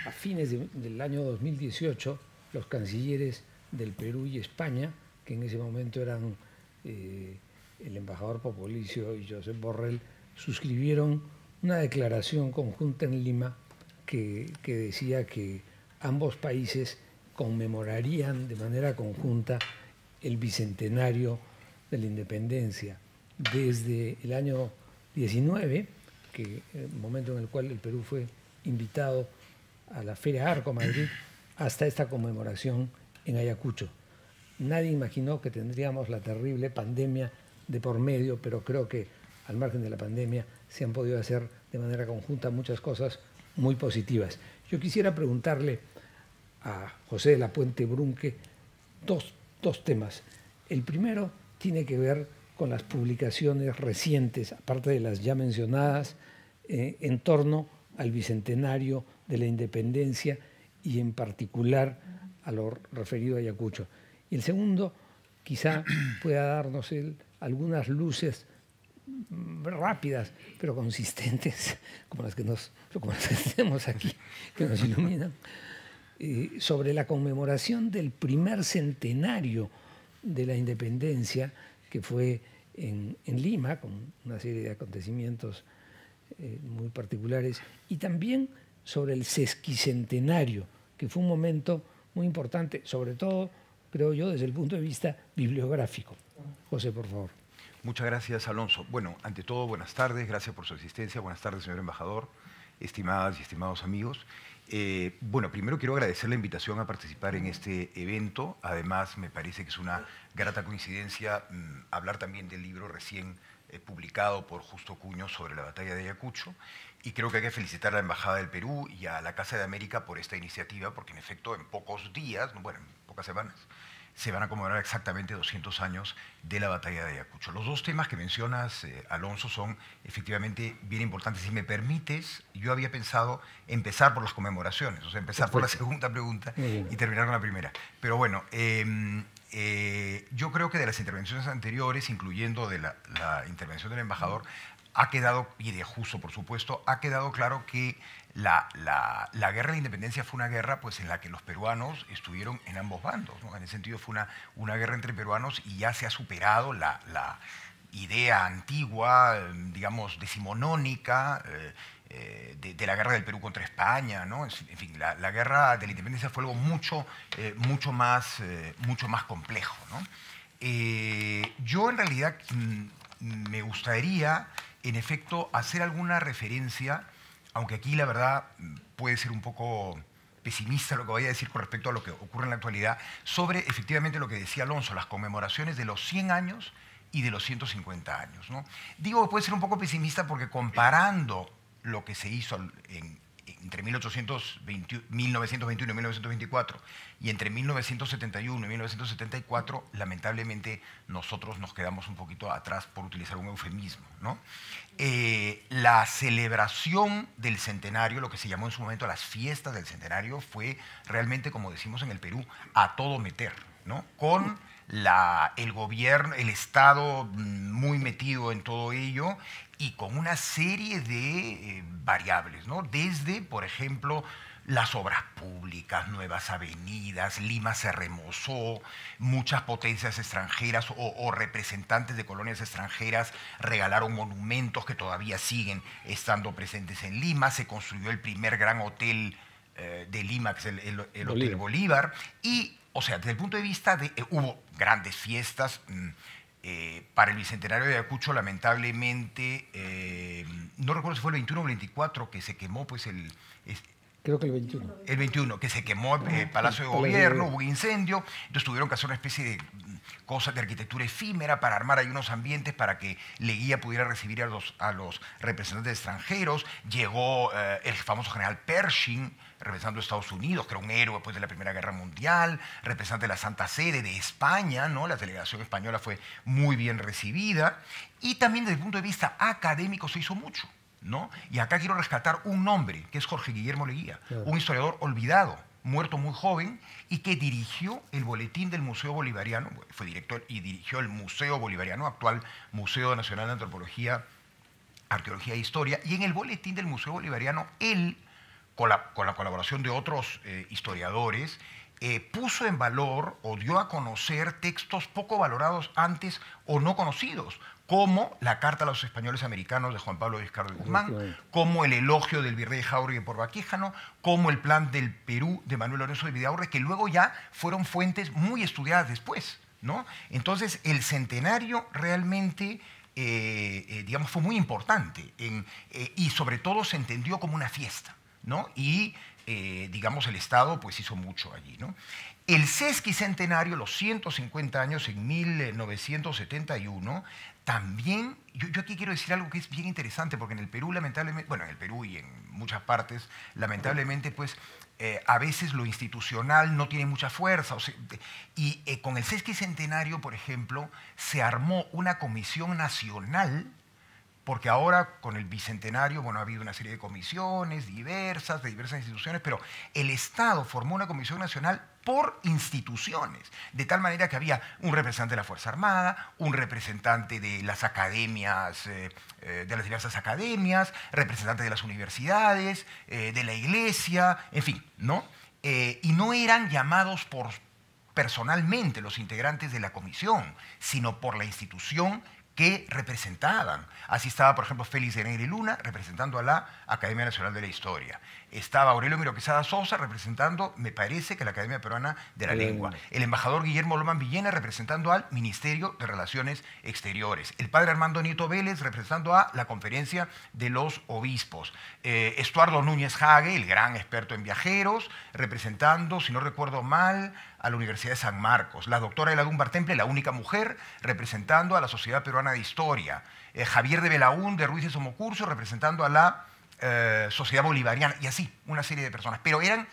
A fines del año 2018, los cancilleres del Perú y España, que en ese momento eran el embajador Popolicio y Josep Borrell, suscribieron una declaración conjunta en Lima que decía que ambos países conmemorarían de manera conjunta el bicentenario de la independencia desde el año 19, que el momento en el cual el Perú fue invitado a la Feria Arco Madrid, hasta esta conmemoración en Ayacucho. Nadie imaginó que tendríamos la terrible pandemia de por medio, pero creo que al margen de la pandemia se han podido hacer de manera conjunta muchas cosas muy positivas. Yo quisiera preguntarle a José de la Puente Brunque dos temas. El primero tiene que ver con las publicaciones recientes, aparte de las ya mencionadas, en torno al bicentenario de la independencia y en particular a lo referido a Ayacucho. Y el segundo, quizá pueda darnos algunas luces rápidas, pero consistentes, como las que tenemos aquí, que nos iluminan, sobre la conmemoración del primer centenario de la independencia, que fue en Lima, con una serie de acontecimientos muy particulares, y también sobre el sesquicentenario, que fue un momento muy importante, sobre todo, creo yo, desde el punto de vista bibliográfico. José, por favor. Muchas gracias, Alonso. Bueno, ante todo, buenas tardes, gracias por su asistencia. Buenas tardes, señor embajador, estimadas y estimados amigos. Bueno, primero quiero agradecer la invitación a participar en este evento. Además, me parece que es una grata coincidencia hablar también del libro recién publicado por Justo Cuño sobre la batalla de Ayacucho. Y creo que hay que felicitar a la Embajada del Perú y a la Casa de América por esta iniciativa, porque en efecto en pocos días, bueno, en pocas semanas, se van a conmemorar exactamente 200 años de la batalla de Ayacucho. Los dos temas que mencionas, Alonso, son efectivamente bien importantes. Si me permites, yo había pensado empezar por las conmemoraciones, o sea, empezar por la segunda pregunta y terminar con la primera. Pero bueno, yo creo que de las intervenciones anteriores, incluyendo de la intervención del embajador, ha quedado, y de Justo por supuesto, ha quedado claro que la guerra de la independencia fue una guerra pues, en la que los peruanos estuvieron en ambos bandos, ¿no? En ese sentido fue una guerra entre peruanos y ya se ha superado la idea antigua, digamos, decimonónica de la guerra del Perú contra España, ¿no? En fin, la guerra de la independencia fue algo mucho más complejo, ¿no? Yo en realidad me gustaría, en efecto, hacer alguna referencia, aunque aquí la verdad puede ser un poco pesimista lo que voy a decir con respecto a lo que ocurre en la actualidad, sobre efectivamente lo que decía Alonso, las conmemoraciones de los 100 años y de los 150 años, ¿no? Digo que puede ser un poco pesimista porque comparando lo que se hizo entre 1921 y 1924 y entre 1971 y 1974, lamentablemente nosotros nos quedamos un poquito atrás, por utilizar un eufemismo, ¿no? La celebración del centenario, lo que se llamó en su momento las fiestas del centenario, fue realmente, como decimos en el Perú, a todo meter, ¿no? Con el gobierno, el Estado muy metido en todo ello y con una serie de variables, ¿no? Desde, por ejemplo, las obras públicas, nuevas avenidas, Lima se remozó, muchas potencias extranjeras o representantes de colonias extranjeras regalaron monumentos que todavía siguen estando presentes en Lima, se construyó el primer gran hotel de Lima, que es el Hotel Bolívar, y, o sea, desde el punto de vista de... hubo grandes fiestas. Para el Bicentenario de Ayacucho, lamentablemente, no recuerdo si fue el 21 o el 24, que se quemó pues creo que el 21. El 21, que se quemó el Palacio de Gobierno, hubo incendio, entonces tuvieron que hacer una especie de cosas de arquitectura efímera para armar ahí unos ambientes para que Leguía pudiera recibir a los representantes extranjeros. Llegó el famoso general Pershing, representando a Estados Unidos, que era un héroe después de la Primera Guerra Mundial, representante de la Santa Sede de España, ¿no? La delegación española fue muy bien recibida. Y también desde el punto de vista académico se hizo mucho, ¿no? Y acá quiero rescatar un nombre, que es Jorge Guillermo Leguía, un historiador olvidado, muerto muy joven, y que dirigió el boletín del Museo Bolivariano, fue director y dirigió el Museo Bolivariano, actual Museo Nacional de Antropología Arqueología e Historia, y en el boletín del Museo Bolivariano, él, con la colaboración de otros historiadores, puso en valor o dio a conocer textos poco valorados antes o no conocidos, como la Carta a los Españoles Americanos de Juan Pablo Vizcarra de Guzmán, como el Elogio del Virrey Jáuregui por Baquéjano, como el Plan del Perú de Manuel Lorenzo de Vidaurre, que luego ya fueron fuentes muy estudiadas después, ¿no? Entonces, el centenario realmente, digamos, fue muy importante y sobre todo se entendió como una fiesta, ¿no? Y, digamos, el Estado pues hizo mucho allí, ¿no? El sesquicentenario, los 150 años en 1971, también, yo aquí quiero decir algo que es bien interesante, porque en el Perú, lamentablemente, bueno, en el Perú y en muchas partes, lamentablemente, pues, a veces lo institucional no tiene mucha fuerza. O sea, y con el sesquicentenario, por ejemplo, se armó una comisión nacional, porque ahora con el bicentenario, bueno, ha habido una serie de comisiones diversas, de diversas instituciones, pero el Estado formó una comisión nacional por instituciones, de tal manera que había un representante de la Fuerza Armada, un representante de las academias, de las diversas academias, representante de las universidades, de la iglesia, en fin, ¿no? Y no eran llamados personalmente los integrantes de la comisión, sino por la institución que representaban. Así estaba, por ejemplo, Félix de Negri Luna representando a la Academia Nacional de la Historia. Estaba Aurelio Miro Quesada Sosa representando, me parece, que la Academia Peruana de la Lengua. El embajador Guillermo Loman Villena representando al Ministerio de Relaciones Exteriores. El padre Armando Nieto Vélez representando a la Conferencia de los Obispos. Estuardo Núñez Hague, el gran experto en viajeros, representando, si no recuerdo mal, a la Universidad de San Marcos. La doctora Ela Dunbar Temple, la única mujer, representando a la Sociedad Peruana de Historia. Javier de Belaún de Ruiz de Somocurso, representando a la Sociedad Bolivariana, y así, una serie de personas. Pero eran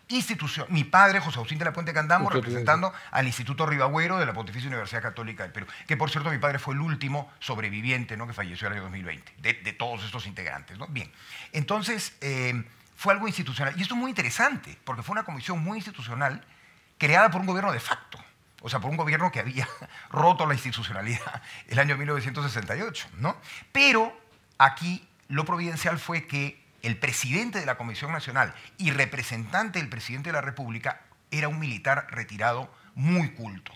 instituciones. Mi padre, José Agustín de la Puente Candamo, representando al Instituto Ribagüero de la Pontificia Universidad Católica del Perú. Que, por cierto, mi padre fue el último sobreviviente, ¿no?, que falleció en el año 2020, de todos estos integrantes, ¿no? Bien, entonces, fue algo institucional. Y esto es muy interesante, porque fue una comisión muy institucional creada por un gobierno de facto, o sea, por un gobierno que había roto la institucionalidad el año 1968, ¿no? Pero aquí lo providencial fue que el presidente de la Comisión Nacional y representante del presidente de la República era un militar retirado muy culto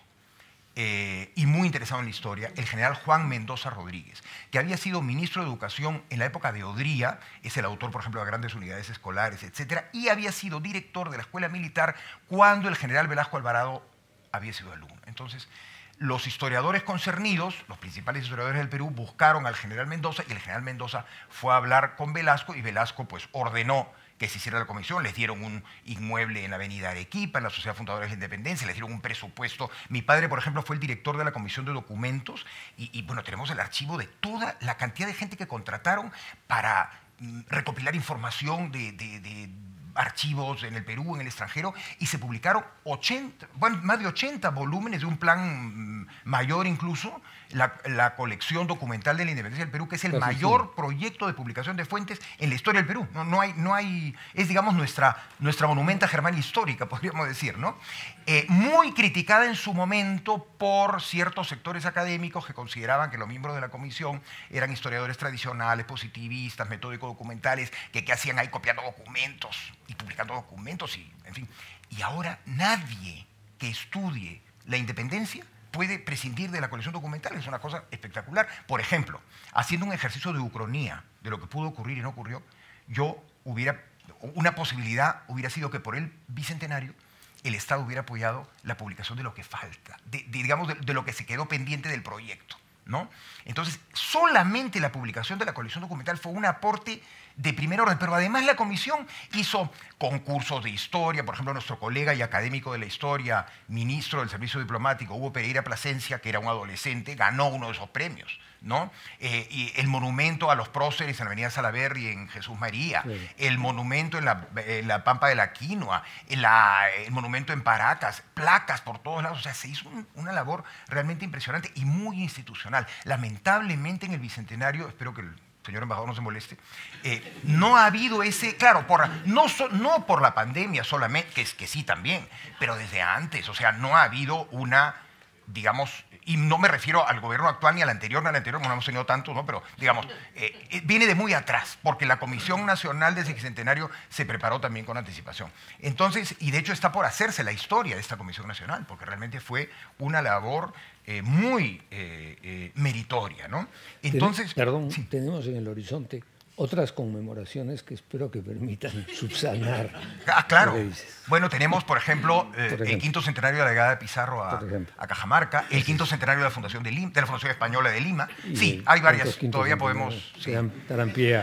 y muy interesado en la historia, el general Juan Mendoza Rodríguez, que había sido ministro de Educación en la época de Odría, es el autor, por ejemplo, de grandes unidades escolares, etc., y había sido director de la Escuela Militar cuando el general Velasco Alvarado había sido alumno. Entonces, los historiadores concernidos, los principales historiadores del Perú, buscaron al general Mendoza, y el general Mendoza fue a hablar con Velasco, y Velasco pues ordenó que se hiciera la comisión. Les dieron un inmueble en la avenida Arequipa, en la Sociedad Fundadora de la Independencia, les dieron un presupuesto. Mi padre, por ejemplo, fue el director de la Comisión de Documentos, y bueno, tenemos el archivo de toda la cantidad de gente que contrataron para recopilar información de archivos en el Perú, en el extranjero, y se publicaron más de 80 volúmenes de un plan mayor incluso, la colección documental de la Independencia del Perú, que es el mayor proyecto de publicación de fuentes en la historia del Perú. No hay, es, digamos, nuestra monumenta Germania histórica, podríamos decir, ¿no? Muy criticada en su momento por ciertos sectores académicos que consideraban que los miembros de la comisión eran historiadores tradicionales, positivistas, metódico-documentales, que hacían ahí copiando documentos y publicando documentos, y, en fin. Y ahora nadie que estudie la independencia puede prescindir de la colección documental. Es una cosa espectacular. Por ejemplo, haciendo un ejercicio de ucronía de lo que pudo ocurrir y no ocurrió, una posibilidad hubiera sido que por el bicentenario el Estado hubiera apoyado la publicación de lo que falta, digamos, de lo que se quedó pendiente del proyecto, ¿no? Entonces, solamente la publicación de la colección documental fue un aporte de primer orden, pero además la comisión hizo concursos de historia. Por ejemplo, nuestro colega y académico de la historia, ministro del Servicio Diplomático, Hugo Pereira Plasencia, que era un adolescente, ganó uno de esos premios, ¿no? Y el monumento a los próceres en la avenida Salaberry en Jesús María, el monumento en la Pampa de la Quinoa, el monumento en Paracas, placas por todos lados. O sea, se hizo una labor realmente impresionante y muy institucional. Lamentablemente en el Bicentenario, espero que el señor embajador no se moleste, no ha habido ese, claro, no por la pandemia solamente, que sí también, pero desde antes. O sea, no ha habido una, digamos, y no me refiero al gobierno actual ni al anterior, no hemos tenido tanto, ¿no? Pero digamos, viene de muy atrás, porque la Comisión Nacional del Sexentenario se preparó también con anticipación. Entonces, y de hecho está por hacerse la historia de esta Comisión Nacional, porque realmente fue una labor muy meritoria, ¿no? Entonces, perdón, sí. tenemos en el horizonte otras conmemoraciones que espero que permitan subsanar. Ah, claro. Lo que dices. Bueno, tenemos, por ejemplo, el quinto centenario de la llegada de Pizarro a Cajamarca, el quinto centenario de la Fundación de Lima, de la Fundación Española de Lima. Sí, hay varias, todavía podemos... Sí. Darán pie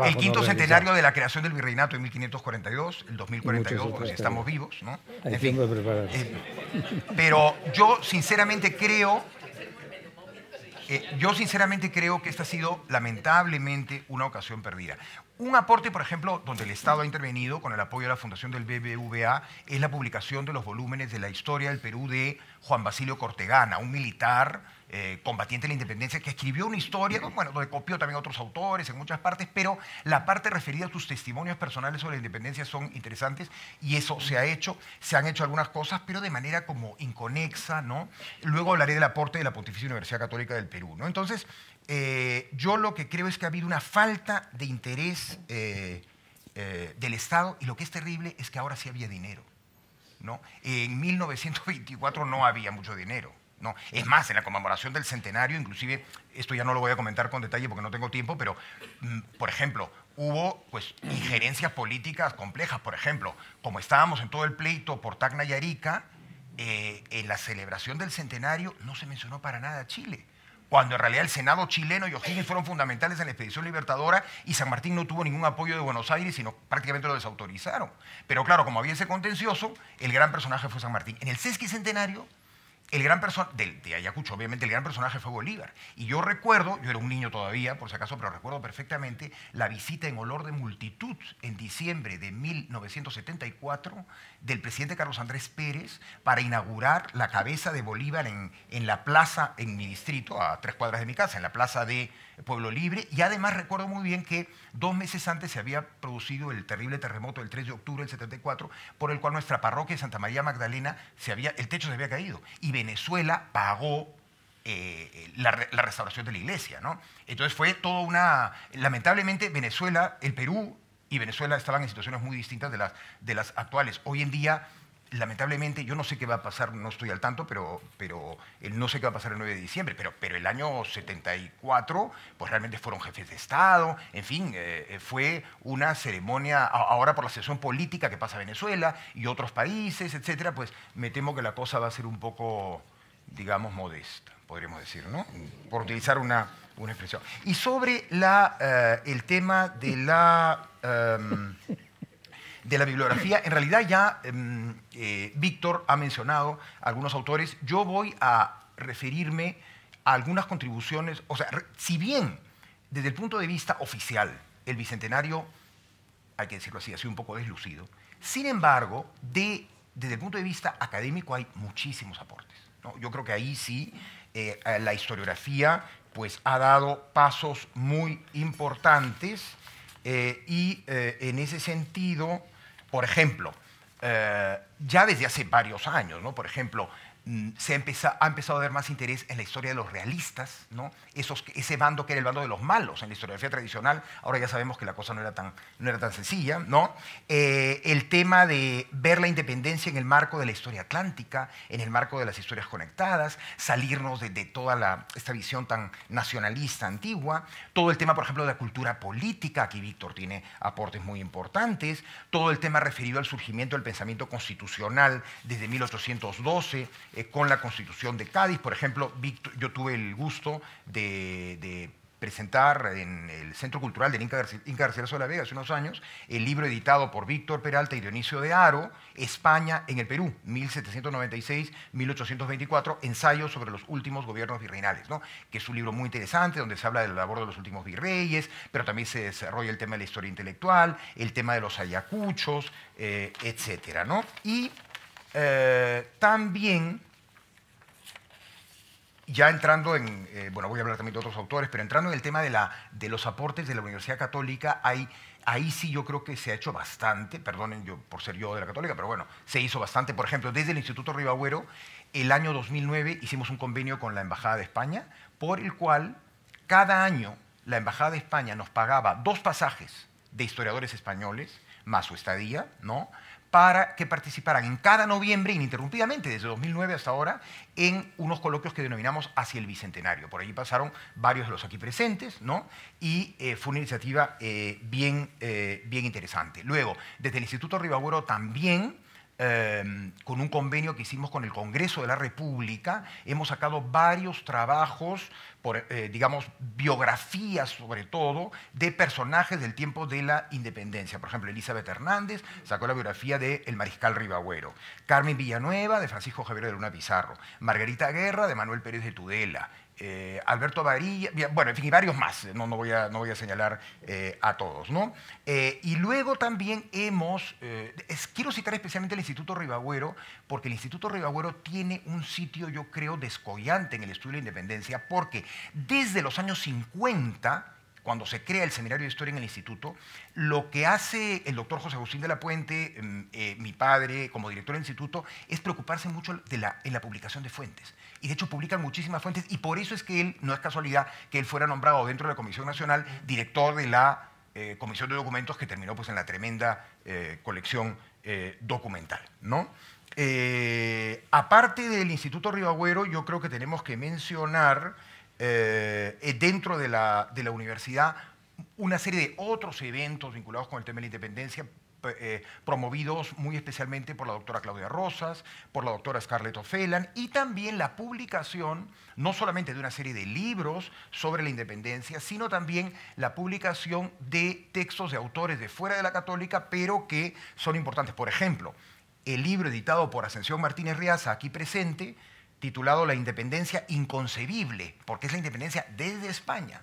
el quinto centenario de la creación del virreinato en 1542, el 2042, pues estamos vivos, ¿no? Hay tiempo de prepararse. Pero yo sinceramente creo que esta ha sido lamentablemente una ocasión perdida. Un aporte, por ejemplo, donde el Estado ha intervenido con el apoyo de la Fundación del BBVA es la publicación de los volúmenes de la historia del Perú de Juan Basilio Cortegana, un militar combatiente de la independencia que escribió una historia, bueno, donde copió también a otros autores en muchas partes, pero la parte referida a sus testimonios personales sobre la independencia son interesantes y eso se ha hecho. Se han hecho algunas cosas, pero de manera como inconexa, ¿no? Luego hablaré del aporte de la Pontificia Universidad Católica del Perú, ¿no? Entonces, yo lo que creo es que ha habido una falta de interés del Estado y lo que es terrible es que ahora sí había dinero, ¿no? En 1924 no había mucho dinero, ¿no? Es más, en la conmemoración del centenario, inclusive, esto ya no lo voy a comentar con detalle porque no tengo tiempo, pero, por ejemplo, hubo pues, injerencias políticas complejas. Por ejemplo, como estábamos en todo el pleito por Tacna y Arica, en la celebración del centenario no se mencionó para nada a Chile, cuando en realidad el Senado chileno y O'Higgins fueron fundamentales en la expedición libertadora y San Martín no tuvo ningún apoyo de Buenos Aires, sino prácticamente lo desautorizaron. Pero claro, como había ese contencioso, el gran personaje fue San Martín. En el sesquicentenario, el gran personaje, de Ayacucho, obviamente, el gran personaje fue Bolívar. Y yo recuerdo, yo era un niño todavía, por si acaso, pero recuerdo perfectamente la visita en olor de multitud en diciembre de 1974 del presidente Carlos Andrés Pérez para inaugurar la cabeza de Bolívar en la plaza, en mi distrito, a 3 cuadras de mi casa, en la plaza de Pueblo Libre. Y además recuerdo muy bien que 2 meses antes se había producido el terrible terremoto del 3 de octubre del 74, por el cual nuestra parroquia de Santa María Magdalena, el techo se había caído. Y Venezuela pagó la restauración de la iglesia, ¿no? Entonces fue toda una... Lamentablemente Venezuela, el Perú y Venezuela estaban en situaciones muy distintas de las actuales. Hoy en día, lamentablemente, yo no sé qué va a pasar, no estoy al tanto, pero no sé qué va a pasar el 9 de diciembre, pero el año 74, pues realmente fueron jefes de Estado, en fin, fue una ceremonia, ahora por la situación política que pasa Venezuela y otros países, etcétera, pues me temo que la cosa va a ser un poco, digamos, modesta, podríamos decir, ¿no? Por utilizar una expresión. Y sobre el tema de la bibliografía, en realidad ya Víctor ha mencionado algunos autores. Yo voy a referirme a algunas contribuciones, o sea, si bien desde el punto de vista oficial el Bicentenario, hay que decirlo así, ha sido un poco deslucido, sin embargo, desde el punto de vista académico hay muchísimos aportes, ¿no? Yo creo que ahí sí la historiografía pues, ha dado pasos muy importantes y en ese sentido, por ejemplo, ya desde hace varios años, ¿no? Por ejemplo, ha empezado a haber más interés en la historia de los realistas, ¿no? Ese bando que era el bando de los malos en la historiografía tradicional. Ahora ya sabemos que la cosa no era tan sencilla, ¿no? El tema de ver la independencia en el marco de la historia atlántica, en el marco de las historias conectadas, salirnos de toda esta visión tan nacionalista antigua. Todo el tema, por ejemplo, de la cultura política, aquí Víctor tiene aportes muy importantes. Todo el tema referido al surgimiento del pensamiento constitucional desde 1812, con la Constitución de Cádiz. Por ejemplo, yo tuve el gusto de presentar en el Centro Cultural del Inca Garcilaso de la Vega hace unos años el libro editado por Víctor Peralta y Dionisio de Haro, España en el Perú, 1796-1824, ensayos sobre los últimos gobiernos virreinales, ¿no? Que es un libro muy interesante donde se habla de la labor de los últimos virreyes, pero también se desarrolla el tema de la historia intelectual, el tema de los ayacuchos, etcétera, ¿no? Y también, ya entrando bueno, voy a hablar también de otros autores, pero entrando en el tema de los aportes de la Universidad Católica, hay ahí sí yo creo que se ha hecho bastante, perdonen yo por ser yo de la Católica, pero bueno, se hizo bastante. Por ejemplo, desde el Instituto Ribagüero, el año 2009 hicimos un convenio con la Embajada de España, por el cual cada año la Embajada de España nos pagaba 2 pasajes de historiadores españoles, más su estadía, ¿no?, para que participaran en cada noviembre, ininterrumpidamente, desde 2009 hasta ahora, en unos coloquios que denominamos Hacia el Bicentenario. Por allí pasaron varios de los aquí presentes, ¿no?, y fue una iniciativa bien interesante. Luego, desde el Instituto Ribagüero también, con un convenio que hicimos con el Congreso de la República, hemos sacado varios trabajos, digamos, biografías sobre todo, de personajes del tiempo de la independencia. Por ejemplo, Elizabeth Hernández sacó la biografía del mariscal Ribagüero, Carmen Villanueva de Francisco Javier de Luna Pizarro, Margarita Guerra de Manuel Pérez de Tudela, Alberto Varilla, bueno, en fin, y varios más, no voy a señalar a todos, ¿no? Y luego también quiero citar especialmente el Instituto Ribagüero, porque el Instituto Ribagüero tiene un sitio, yo creo, descollante en el estudio de la independencia, porque desde los años 50, cuando se crea el Seminario de Historia en el Instituto, lo que hace el doctor José Agustín de la Puente, mi padre, como director del Instituto, es preocuparse mucho en la publicación de fuentes. Y de hecho publican muchísimas fuentes, y por eso es que él, no es casualidad, que él fuera nombrado dentro de la Comisión Nacional director de la Comisión de Documentos, que terminó pues en la tremenda colección documental, ¿no? Aparte del Instituto Ribagüero, yo creo que tenemos que mencionar dentro de la universidad una serie de otros eventos vinculados con el tema de la independencia, promovidos muy especialmente por la doctora Claudia Rosas, por la doctora Scarlett O'Phelan, y también la publicación no solamente de una serie de libros sobre la independencia, sino también la publicación de textos de autores de fuera de la Católica, pero que son importantes. Por ejemplo, el libro editado por Ascensión Martínez Riaza, aquí presente, titulado La independencia inconcebible, porque es la independencia desde España.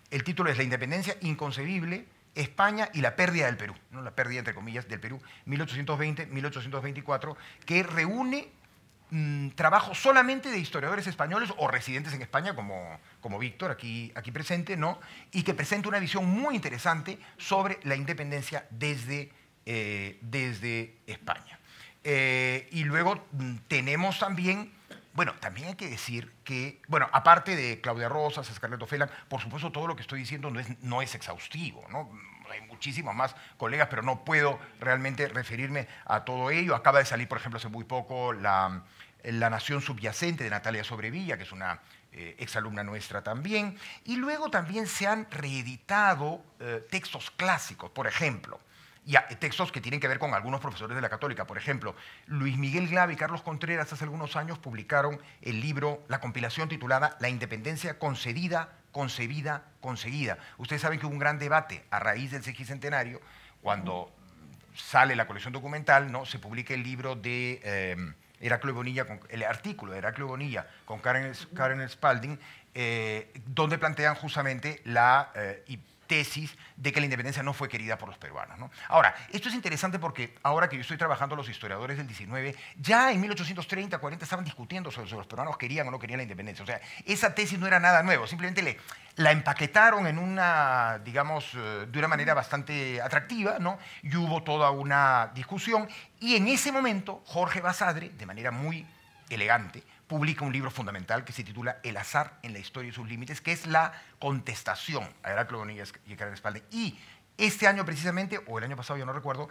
El título es La independencia inconcebible, España y la pérdida del Perú, ¿no?, la pérdida, entre comillas, del Perú, 1820-1824, que reúne trabajos solamente de historiadores españoles o residentes en España, como Víctor, aquí presente, ¿no?, y que presenta una visión muy interesante sobre la independencia desde España. Y luego tenemos también, bueno, también hay que decir que, bueno, aparte de Claudia Rosas, Scarlett O'Phelan, por supuesto todo lo que estoy diciendo no es exhaustivo, ¿no? Hay muchísimos más colegas, pero no puedo realmente referirme a todo ello. Acaba de salir, por ejemplo, hace muy poco La Nación Subyacente de Natalia Sobrevilla, que es una exalumna nuestra también. Y luego también se han reeditado textos clásicos, por ejemplo, y textos que tienen que ver con algunos profesores de la Católica. Por ejemplo, Luis Miguel Glave y Carlos Contreras hace algunos años publicaron el libro, la compilación titulada La independencia concedida, concebida, conseguida. Ustedes saben que hubo un gran debate a raíz del sesquicentenario, cuando sale la colección documental, ¿no?, se publica el libro de Heraclio Bonilla, el artículo de Heraclio Bonilla con Karen Spalding, donde plantean justamente la tesis de que la independencia no fue querida por los peruanos, ¿no? Ahora, esto es interesante porque ahora que yo estoy trabajando, los historiadores del 19, ya en 1830, 40 estaban discutiendo sobre si los peruanos querían o no querían la independencia. O sea, esa tesis no era nada nuevo, simplemente la empaquetaron en una, digamos, de una manera bastante atractiva, ¿no?, y hubo toda una discusión. Y en ese momento, Jorge Basadre, de manera muy elegante, publica un libro fundamental que se titula El azar en la historia y sus límites, que es la contestación a Heraclio Bonilla y Karen Spalding. Y este año precisamente, o el año pasado, yo no recuerdo,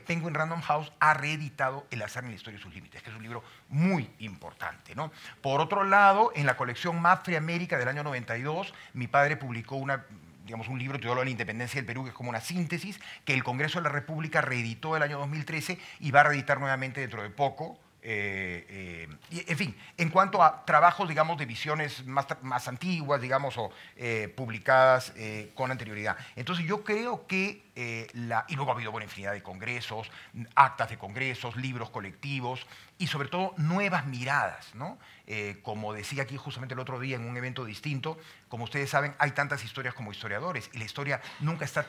Penguin Random House ha reeditado El azar en la historia y sus límites, que es un libro muy importante, ¿no? Por otro lado, en la colección Mapfre América del año 92, mi padre publicó un libro titulado La independencia del Perú, que es como una síntesis, que el Congreso de la República reeditó el año 2013 y va a reeditar nuevamente dentro de poco. En fin, en cuanto a trabajos, digamos, de visiones más antiguas, digamos, o publicadas con anterioridad. Entonces yo creo que, y luego ha habido una infinidad de congresos, actas de congresos, libros colectivos y sobre todo nuevas miradas, ¿no? Como decía aquí justamente el otro día en un evento distinto, como ustedes saben, hay tantas historias como historiadores y la historia nunca está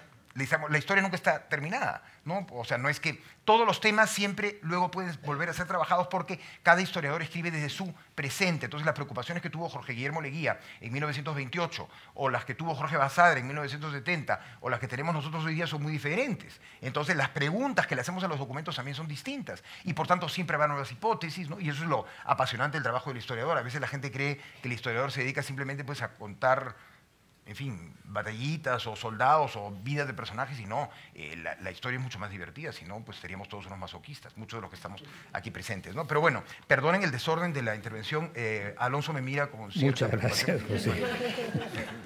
la historia nunca está terminada, ¿no? O sea, no es que todos los temas siempre luego pueden volver a ser trabajados porque cada historiador escribe desde su presente. Entonces, las preocupaciones que tuvo Jorge Guillermo Leguía en 1928 o las que tuvo Jorge Basadre en 1970 o las que tenemos nosotros hoy día son muy diferentes. Entonces, las preguntas que le hacemos a los documentos también son distintas y, por tanto, siempre van nuevas hipótesis, ¿no? Y eso es lo apasionante del trabajo del historiador. A veces la gente cree que el historiador se dedica simplemente pues, a contar, en fin, batallitas o soldados o vidas de personajes, y no, la historia es mucho más divertida, si no, pues seríamos todos unos masoquistas, muchos de los que estamos aquí presentes, ¿no? Pero bueno, perdonen el desorden de la intervención, Alonso me mira con cierta Muchas gracias, José.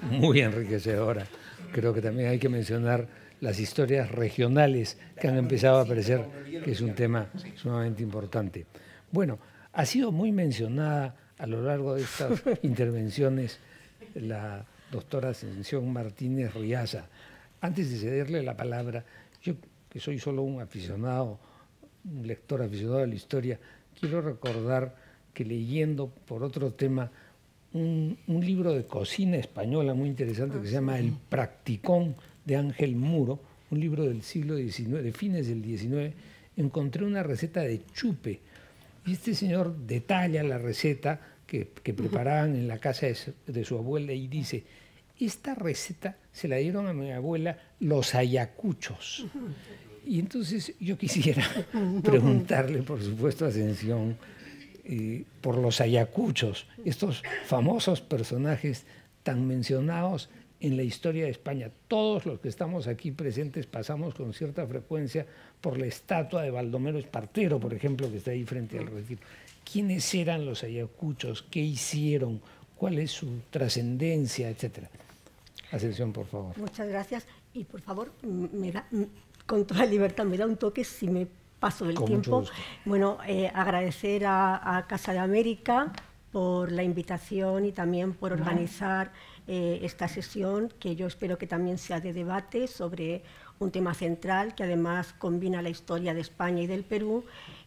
Muy enriquecedora. Creo que también hay que mencionar las historias regionales que han empezado a aparecer, que es un tema sumamente importante. Bueno, ha sido muy mencionada a lo largo de estas intervenciones la doctora Ascensión Martínez Riaza. Antes de cederle la palabra, yo que soy solo un aficionado, un lector aficionado a la historia, quiero recordar que leyendo por otro tema un libro de cocina española muy interesante que se llama El Practicón de Ángel Muro, un libro del siglo XIX, de fines del XIX, encontré una receta de chupe. Y este señor detalla la receta que preparaban en la casa de su abuela y dice: esta receta se la dieron a mi abuela los ayacuchos. Y entonces yo quisiera preguntarle, por supuesto, a Ascensión, por los ayacuchos, estos famosos personajes tan mencionados en la historia de España. Todos los que estamos aquí presentes pasamos con cierta frecuencia por la estatua de Baldomero Espartero, por ejemplo, que está ahí frente al Retiro. ¿Quiénes eran los ayacuchos? ¿Qué hicieron? ¿Cuál es su trascendencia, etcétera? Ascensión, por favor. Muchas gracias. Y por favor, con toda libertad, me da un toque si me paso del tiempo. Bueno, agradecer a Casa de América por la invitación y también por organizar esta sesión, que yo espero que también sea de debate sobre un tema central que además combina la historia de España y del Perú,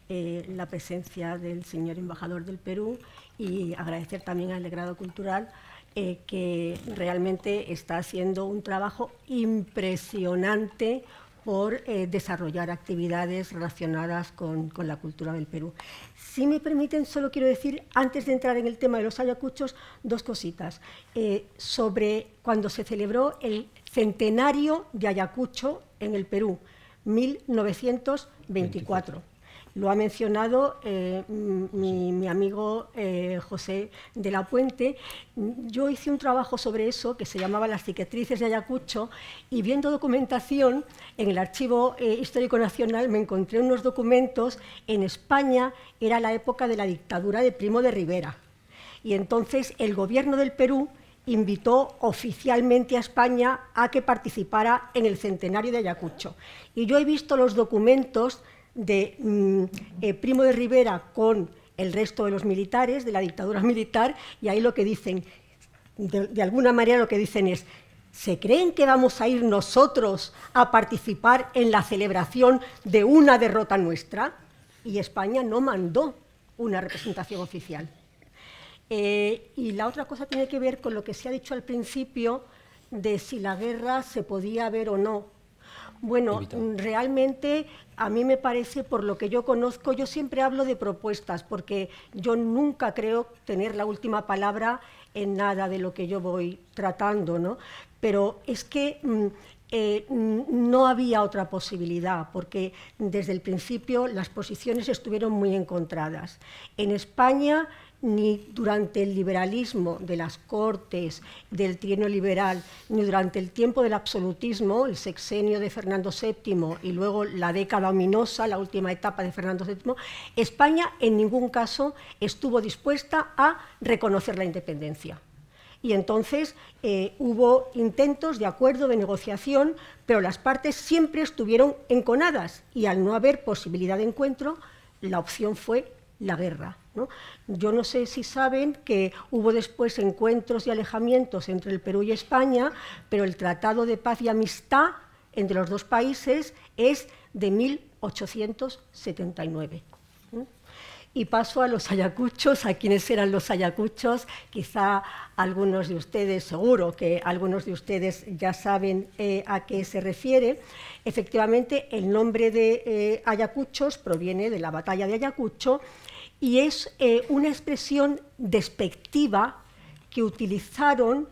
la presencia del señor embajador del Perú, y agradecer también al Legrado Cultural que realmente está haciendo un trabajo impresionante por desarrollar actividades relacionadas con la cultura del Perú. Si me permiten, solo quiero decir, antes de entrar en el tema de los ayacuchos, dos cositas. Sobre cuando se celebró el centenario de Ayacucho en el Perú, 1924. Lo ha mencionado mi amigo José de la Puente. Yo hice un trabajo sobre eso que se llamaba Las cicatrices de Ayacucho, y viendo documentación en el Archivo Histórico Nacional me encontré unos documentos. En España era la época de la dictadura de Primo de Rivera, y entonces el gobierno del Perú invitó oficialmente a España a que participara en el centenario de Ayacucho. Y yo he visto los documentos de Primo de Rivera con el resto de los militares, de la dictadura militar, y ahí lo que dicen, de alguna manera lo que dicen es: ¿se creen que vamos a ir nosotros a participar en la celebración de una derrota nuestra? Y España no mandó una representación oficial. Y la otra cosa tiene que ver con lo que se ha dicho al principio de si la guerra se podía ver o no. Bueno, realmente a mí me parece, por lo que yo conozco, yo siempre hablo de propuestas, porque yo nunca creo tener la última palabra en nada de lo que yo voy tratando, ¿no? Pero es que no había otra posibilidad, porque desde el principio las posiciones estuvieron muy encontradas. En España, ni durante el liberalismo de las Cortes, del trienio liberal, ni durante el tiempo del absolutismo, el sexenio de Fernando VII y luego la década ominosa, la última etapa de Fernando VII, España en ningún caso estuvo dispuesta a reconocer la independencia. Y entonces hubo intentos de acuerdo, de negociación, pero las partes siempre estuvieron enconadas, y al no haber posibilidad de encuentro, la opción fue la guerra, ¿no? Yo no sé si saben que hubo después encuentros y alejamientos entre el Perú y España, pero el Tratado de Paz y Amistad entre los dos países es de 1879. y paso a los ayacuchos, a quienes eran los ayacuchos. Quizá algunos de ustedes, seguro que algunos de ustedes ya saben a qué se refiere. Efectivamente, el nombre de ayacuchos proviene de la batalla de Ayacucho y es una expresión despectiva que utilizaron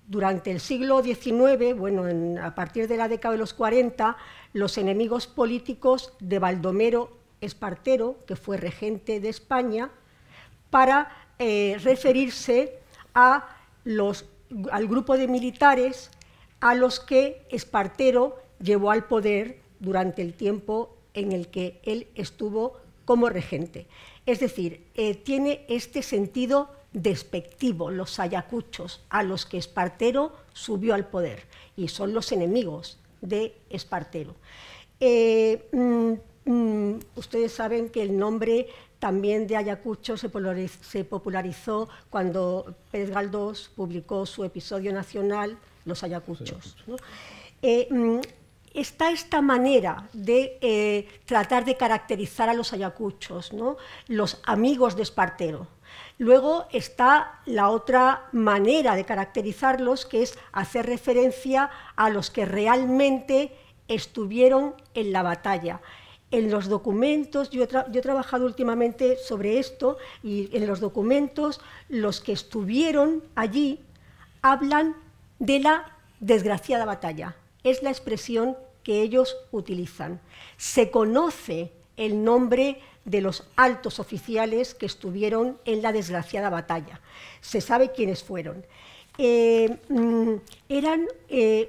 durante el siglo XIX, bueno, a partir de la década de los 40, los enemigos políticos de Baldomero Espartero, que fue regente de España, para referirse al grupo de militares a los que Espartero llevó al poder durante el tiempo en el que él estuvo como regente. Es decir, tiene este sentido despectivo, los ayacuchos, a los que Espartero subió al poder, y son los enemigos de Espartero. Ustedes saben que el nombre también de Ayacucho se popularizó cuando Pérez Galdós publicó su episodio nacional, Los Ayacuchos, ¿no? Está esta manera de tratar de caracterizar a los ayacuchos, ¿no? Los amigos de Espartero. Luego está la otra manera de caracterizarlos, que es hacer referencia a los que realmente estuvieron en la batalla. En los documentos, yo he trabajado últimamente sobre esto, y en los documentos los que estuvieron allí hablan de la desgraciada batalla. Es la expresión que ellos utilizan. Se conoce el nombre de los altos oficiales que estuvieron en la desgraciada batalla. Se sabe quiénes fueron. Eran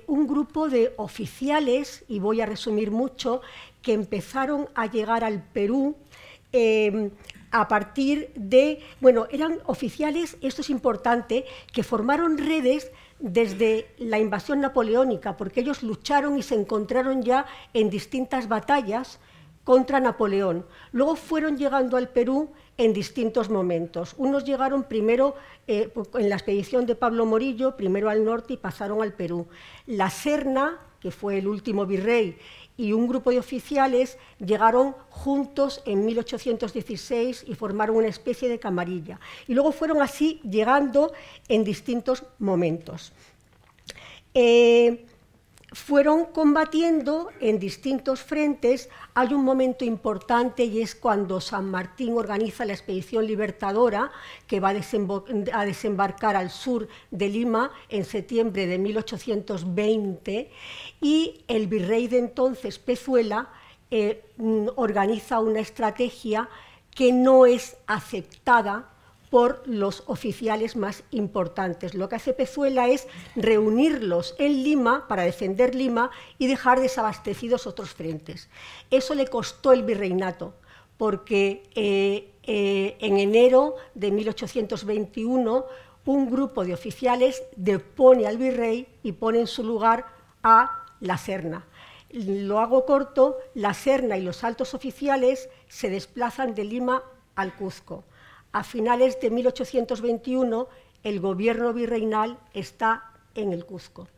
un grupo de oficiales, y voy a resumir mucho, que empezaron a llegar al Perú a partir de... Bueno, eran oficiales, esto es importante, que formaron redes desde la invasión napoleónica, porque ellos lucharon y se encontraron ya en distintas batallas contra Napoleón. Luego fueron llegando al Perú en distintos momentos. Unos llegaron primero en la expedición de Pablo Morillo, primero al norte y pasaron al Perú. La Serna, que fue el último virrey, y un grupo de oficiales llegaron juntos en 1816 y formaron una especie de camarilla. Y luego fueron así llegando en distintos momentos. Fueron combatiendo en distintos frentes. Hay un momento importante y es cuando San Martín organiza la expedición libertadora que va a desembarcar al sur de Lima en septiembre de 1820, y el virrey de entonces, Pezuela, organiza una estrategia que no es aceptada por los oficiales más importantes. Lo que hace Pezuela es reunirlos en Lima para defender Lima y dejar desabastecidos otros frentes. Eso le costó el virreinato, porque en enero de 1821 un grupo de oficiales depone al virrey y pone en su lugar a la Serna. Lo hago corto, la Serna y los altos oficiales se desplazan de Lima al Cuzco. A finales de 1821, el gobierno virreinal está en el Cuzco.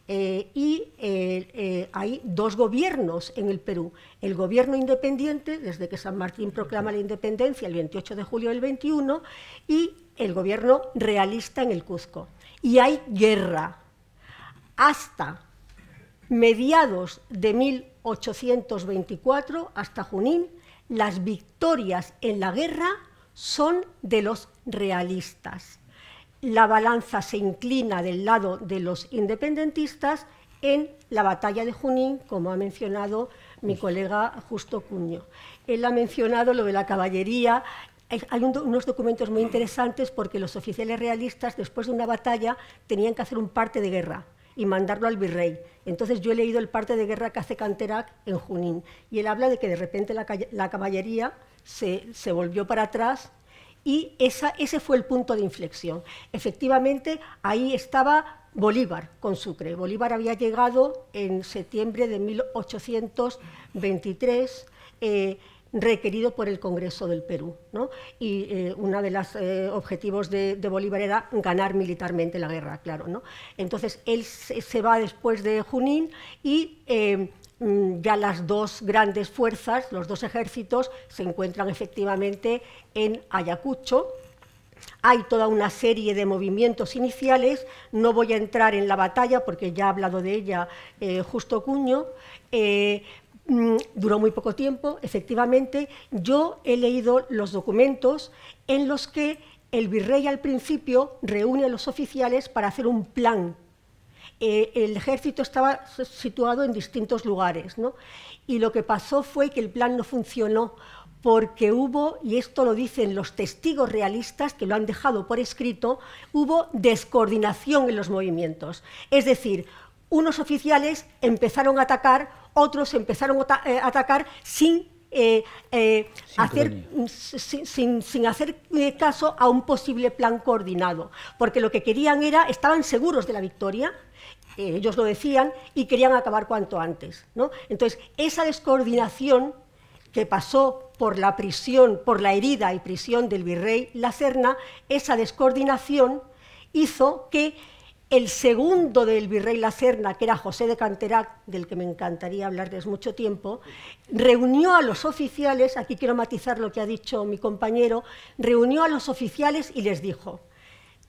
Hay dos gobiernos en el Perú. El gobierno independiente, desde que San Martín proclama la independencia el 28 de julio del 21, y el gobierno realista en el Cuzco. Y hay guerra. Hasta mediados de 1824, hasta Junín, las victorias en la guerra son de los realistas. La balanza se inclina del lado de los independentistas en la batalla de Junín, como ha mencionado mi colega Justo Cuño. Él ha mencionado lo de la caballería. Hay unos documentos muy interesantes porque los oficiales realistas, después de una batalla, tenían que hacer un parte de guerra y mandarlo al virrey. Entonces yo he leído el parte de guerra que hace Canterac en Junín, y él habla de que de repente la caballería se volvió para atrás, y ese fue el punto de inflexión. Efectivamente, ahí estaba Bolívar con Sucre. Bolívar había llegado en septiembre de 1823, requerido por el Congreso del Perú, ¿no? Y uno de los objetivos de Bolívar era ganar militarmente la guerra, claro, ¿no? Entonces él se va después de Junín y ya las dos grandes fuerzas, los dos ejércitos, se encuentran efectivamente en Ayacucho. Hay toda una serie de movimientos iniciales, no voy a entrar en la batalla porque ya ha hablado de ella Justo Cuño. Duró muy poco tiempo, efectivamente. Yo he leído los documentos en los que el virrey al principio reúne a los oficiales para hacer un plan. El ejército estaba situado en distintos lugares, ¿no? Y lo que pasó fue que el plan no funcionó porque hubo, y esto lo dicen los testigos realistas que lo han dejado por escrito, hubo descoordinación en los movimientos. Es decir, unos oficiales empezaron a atacar, otros empezaron a atacar sin hacer caso a un posible plan coordinado, porque lo que querían era, estaban seguros de la victoria, ellos lo decían, y querían acabar cuanto antes, ¿no? Entonces, esa descoordinación que pasó por la prisión, por la herida y prisión del virrey La Serna, esa descoordinación hizo que el segundo del virrey La Serna, que era José de Canterac, del que me encantaría hablarles mucho tiempo, reunió a los oficiales, aquí quiero matizar lo que ha dicho mi compañero, reunió a los oficiales y les dijo: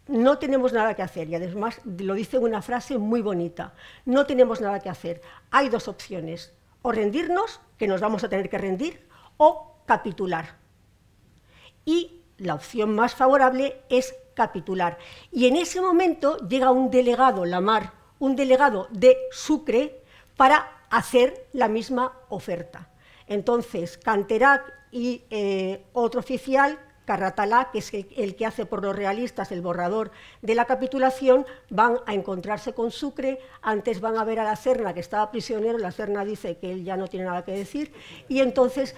no tenemos nada que hacer, y además lo dice en una frase muy bonita, no tenemos nada que hacer, hay dos opciones, o rendirnos, que nos vamos a tener que rendir, o capitular. Y la opción más favorable es capitular. Y en ese momento llega un delegado, Lamar, un delegado de Sucre, para hacer la misma oferta. Entonces, Canterac y otro oficial, Carratalá, que es el que hace por los realistas el borrador de la capitulación, van a encontrarse con Sucre, antes van a ver a La Serna, que estaba prisionero, La Serna dice que él ya no tiene nada que decir, y entonces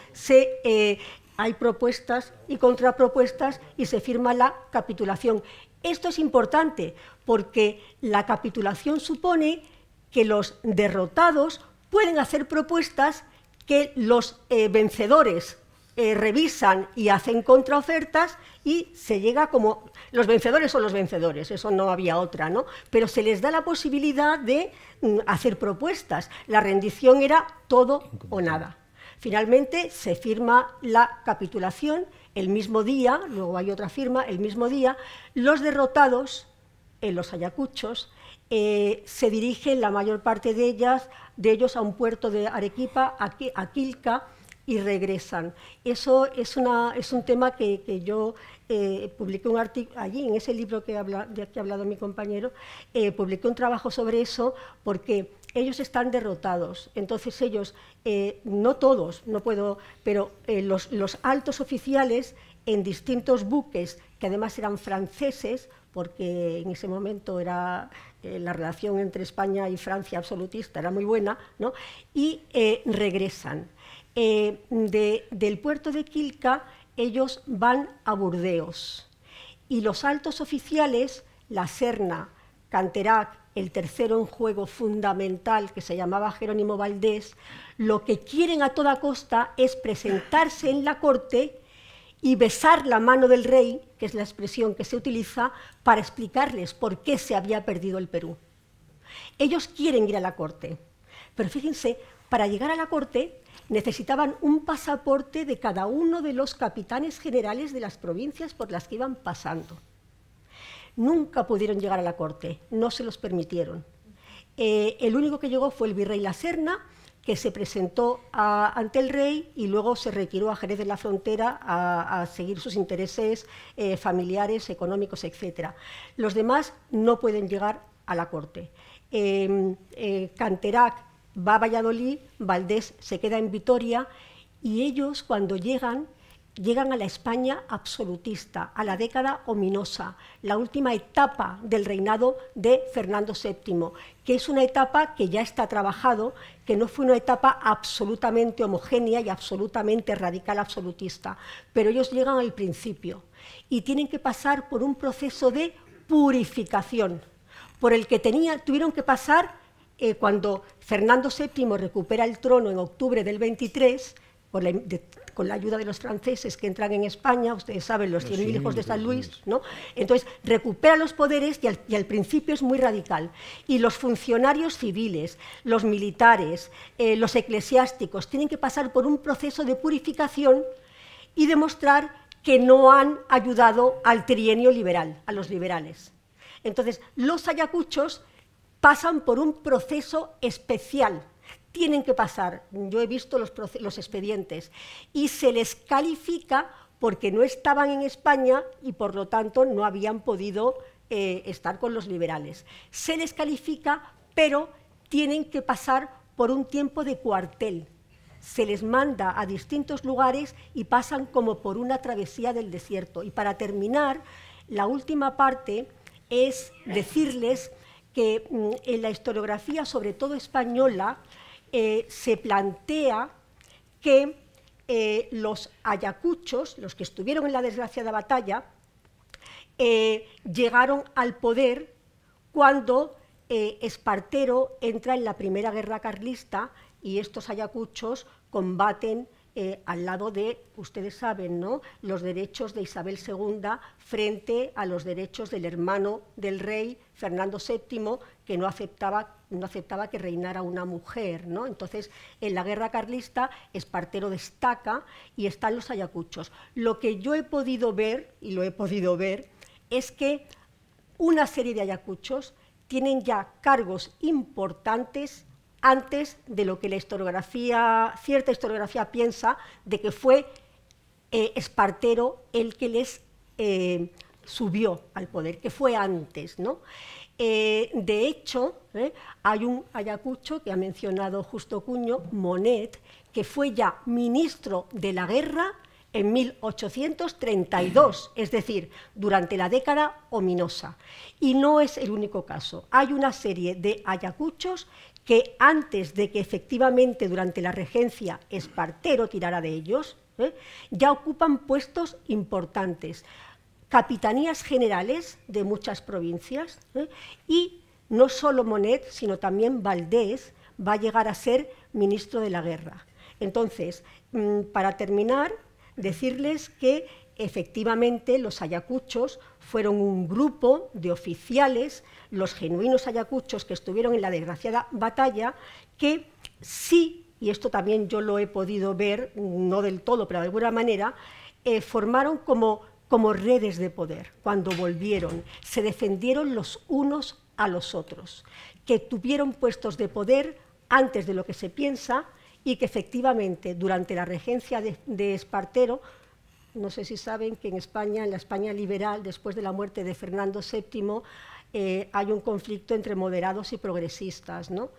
hay propuestas y contrapropuestas y se firma la capitulación. Esto es importante porque la capitulación supone que los derrotados pueden hacer propuestas que los vencedores revisan y hacen contraofertas y se llega como... Los vencedores son los vencedores, eso no había otra, ¿no? Pero se les da la posibilidad de hacer propuestas. La rendición era todo o nada. Finalmente se firma la capitulación el mismo día, luego hay otra firma, el mismo día. Los derrotados, los ayacuchos, se dirigen la mayor parte de ellos a un puerto de Arequipa, a Quilca, y regresan. Eso es un tema que yo publiqué un artículo allí, en ese libro de que ha hablado mi compañero, publiqué un trabajo sobre eso porque ellos están derrotados. Entonces ellos, no todos, no puedo, pero los altos oficiales en distintos buques, que además eran franceses, porque en ese momento era la relación entre España y Francia absolutista, era muy buena, ¿no? Y regresan. Del puerto de Quilca ellos van a Burdeos y los altos oficiales, La Serna, Canterac, el tercero en juego fundamental que se llamaba Jerónimo Valdés, lo que quieren a toda costa es presentarse en la corte y besar la mano del rey, que es la expresión que se utiliza, para explicarles por qué se había perdido el Perú. Ellos quieren ir a la corte, pero fíjense, para llegar a la corte necesitaban un pasaporte de cada uno de los capitanes generales de las provincias por las que iban pasando. Nunca pudieron llegar a la corte, no se los permitieron. El único que llegó fue el virrey La Serna, que se presentó ante el rey y luego se retiró a Jerez de la Frontera a seguir sus intereses familiares, económicos, etc. Los demás no pueden llegar a la corte. Canterac va a Valladolid, Valdés se queda en Vitoria y ellos cuando llegan a la España absolutista, a la década ominosa, la última etapa del reinado de Fernando VII, que es una etapa que ya está trabajado, que no fue una etapa absolutamente homogénea y absolutamente radical absolutista, pero ellos llegan al principio y tienen que pasar por un proceso de purificación, por el que tuvieron que pasar cuando Fernando VII recupera el trono en octubre del 23, con la ayuda de los franceses que entran en España, ustedes saben, los 100.000 hijos de San Luis, ¿no? Entonces, recupera los poderes y al principio es muy radical. Y los funcionarios civiles, los militares, los eclesiásticos, tienen que pasar por un proceso de purificación y demostrar que no han ayudado al trienio liberal, a los liberales. Entonces, los ayacuchos pasan por un proceso especial. Tienen que pasar, yo he visto los expedientes, y se les califica porque no estaban en España y por lo tanto no habían podido estar con los liberales. Se les califica, pero tienen que pasar por un tiempo de cuartel. Se les manda a distintos lugares y pasan como por una travesía del desierto. Y para terminar, la última parte es decirles que en la historiografía, sobre todo española, se plantea que los ayacuchos, los que estuvieron en la desgraciada batalla, llegaron al poder cuando Espartero entra en la Primera Guerra Carlista y estos ayacuchos combaten al lado de, ustedes saben, ¿no?, los derechos de Isabel II frente a los derechos del hermano del rey, Fernando VII, que no aceptaba que reinara una mujer, ¿no? Entonces, en la guerra carlista, Espartero destaca y están los ayacuchos. Lo que yo he podido ver, y lo he podido ver, es que una serie de ayacuchos tienen ya cargos importantes antes de lo que cierta historiografía piensa de que fue Espartero el que les subió al poder, que fue antes, ¿no? De hecho, hay un ayacucho que ha mencionado Justo Cuño, Monet, que fue ya ministro de la guerra en 1832, es decir, durante la década ominosa. Y no es el único caso. Hay una serie de ayacuchos que antes de que efectivamente durante la regencia Espartero tirara de ellos, ya ocupan puestos importantes, capitanías generales de muchas provincias, y no solo Monet, sino también Valdés va a llegar a ser ministro de la guerra. Entonces, para terminar, decirles que efectivamente los ayacuchos fueron un grupo de oficiales, los genuinos ayacuchos que estuvieron en la desgraciada batalla, que sí, y esto también yo lo he podido ver, no del todo, pero de alguna manera, formaron como redes de poder. Cuando volvieron, se defendieron los unos a los otros, que tuvieron puestos de poder antes de lo que se piensa y que efectivamente durante la regencia de Espartero, no sé si saben que en España, en la España liberal, después de la muerte de Fernando VII, hay un conflicto entre moderados y progresistas, ¿no?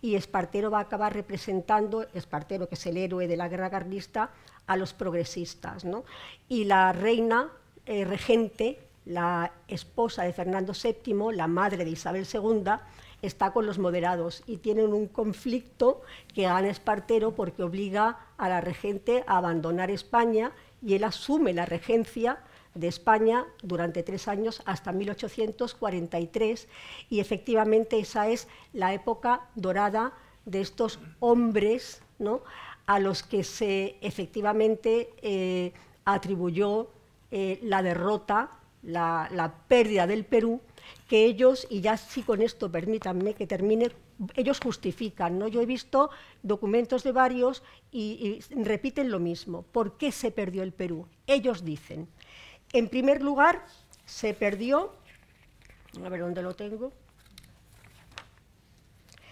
Y Espartero va a acabar representando, Espartero, que es el héroe de la guerra carlista, a los progresistas, ¿no? Y la reina regente, la esposa de Fernando VII, la madre de Isabel II, está con los moderados y tienen un conflicto que gana Espartero porque obliga a la regente a abandonar España y él asume la regencia de España durante 3 años hasta 1843 y efectivamente esa es la época dorada de estos hombres, ¿no?, a los que se efectivamente atribuyó la derrota, la pérdida del Perú, que ellos, y ya sí con esto permítanme que termine, ellos justifican, ¿no? Yo he visto documentos de varios y repiten lo mismo. ¿Por qué se perdió el Perú? Ellos dicen, en primer lugar, se perdió, a ver dónde lo tengo,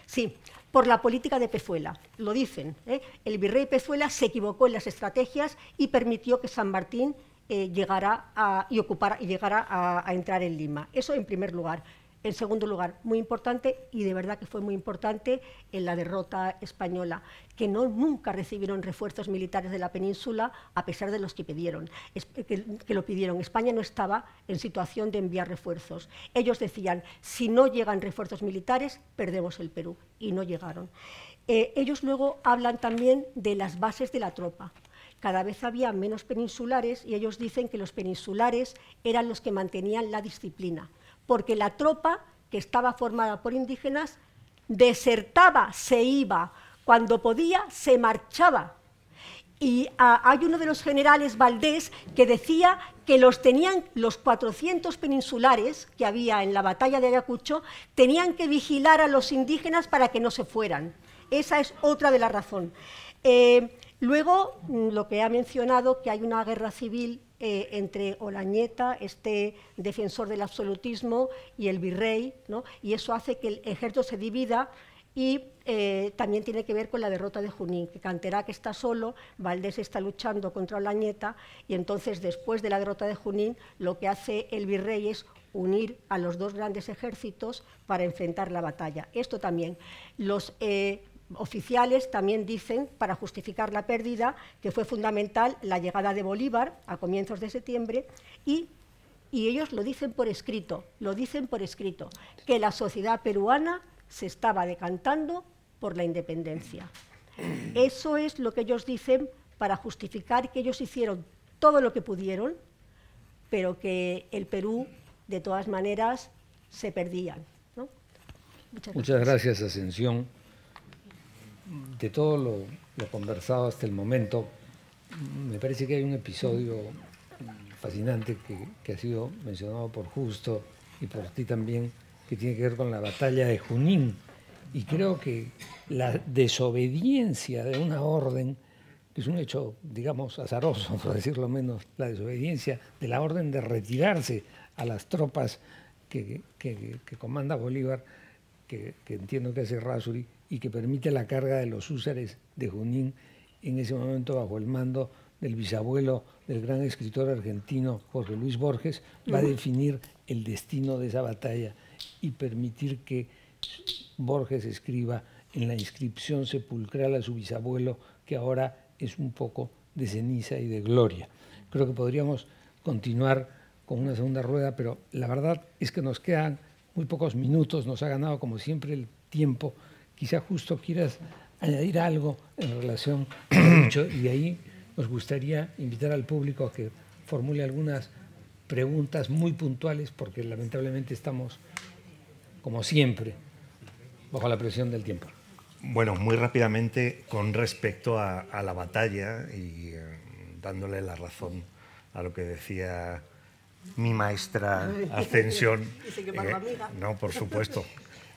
sí, por la política de Pezuela, lo dicen, el virrey Pezuela se equivocó en las estrategias y permitió que San Martín llegara a entrar en Lima. Eso en primer lugar. En segundo lugar, muy importante, y de verdad que fue muy importante, en la derrota española, que nunca recibieron refuerzos militares de la península, a pesar de los que pidieron, que lo pidieron. España no estaba en situación de enviar refuerzos. Ellos decían, si no llegan refuerzos militares, perdemos el Perú, y no llegaron. Ellos luego hablan también de las bases de la tropa. Cada vez había menos peninsulares y ellos dicen que los peninsulares eran los que mantenían la disciplina, porque la tropa, que estaba formada por indígenas, desertaba, se iba, cuando podía se marchaba. Y hay uno de los generales, Valdés, que decía que los 400 peninsulares que había en la batalla de Ayacucho, tenían que vigilar a los indígenas para que no se fueran. Esa es otra de las razones. Luego, lo que ha mencionado, que hay una guerra civil entre Olañeta, este defensor del absolutismo, y el virrey, ¿no? Y eso hace que el ejército se divida. Y también tiene que ver con la derrota de Junín, que Canterac está solo, Valdés está luchando contra Olañeta, y entonces después de la derrota de Junín lo que hace el virrey es unir a los dos grandes ejércitos para enfrentar la batalla. Esto también. Los oficiales también dicen, para justificar la pérdida, que fue fundamental la llegada de Bolívar a comienzos de septiembre, y ellos lo dicen por escrito, que la sociedad peruana se estaba decantando por la independencia. Eso es lo que ellos dicen para justificar que ellos hicieron todo lo que pudieron, pero que el Perú, de todas maneras, se perdían, ¿no? Muchas gracias, Ascensión. De todo lo conversado hasta el momento, me parece que hay un episodio fascinante que ha sido mencionado por Justo y por ti también, que tiene que ver con la batalla de Junín. Y creo que la desobediencia de una orden, que es un hecho, digamos, azaroso, por decirlo menos, la desobediencia de la orden de retirarse a las tropas que comanda Bolívar, que entiendo que hace Errázuriz, y que permite la carga de los húsares de Junín, en ese momento bajo el mando del bisabuelo del gran escritor argentino Jorge Luis Borges, va a definir el destino de esa batalla y permitir que Borges escriba en la inscripción sepulcral a su bisabuelo, que ahora es un poco de ceniza y de gloria. Creo que podríamos continuar con una segunda rueda, pero la verdad es que nos quedan muy pocos minutos, nos ha ganado como siempre el tiempo. Quizá Justo quieras añadir algo en relación a lo dicho, y de ahí nos gustaría invitar al público a que formule algunas preguntas muy puntuales, porque lamentablemente estamos, como siempre, bajo la presión del tiempo. Bueno, muy rápidamente, con respecto a la batalla y dándole la razón a lo que decía mi maestra Ascensión. No, por supuesto.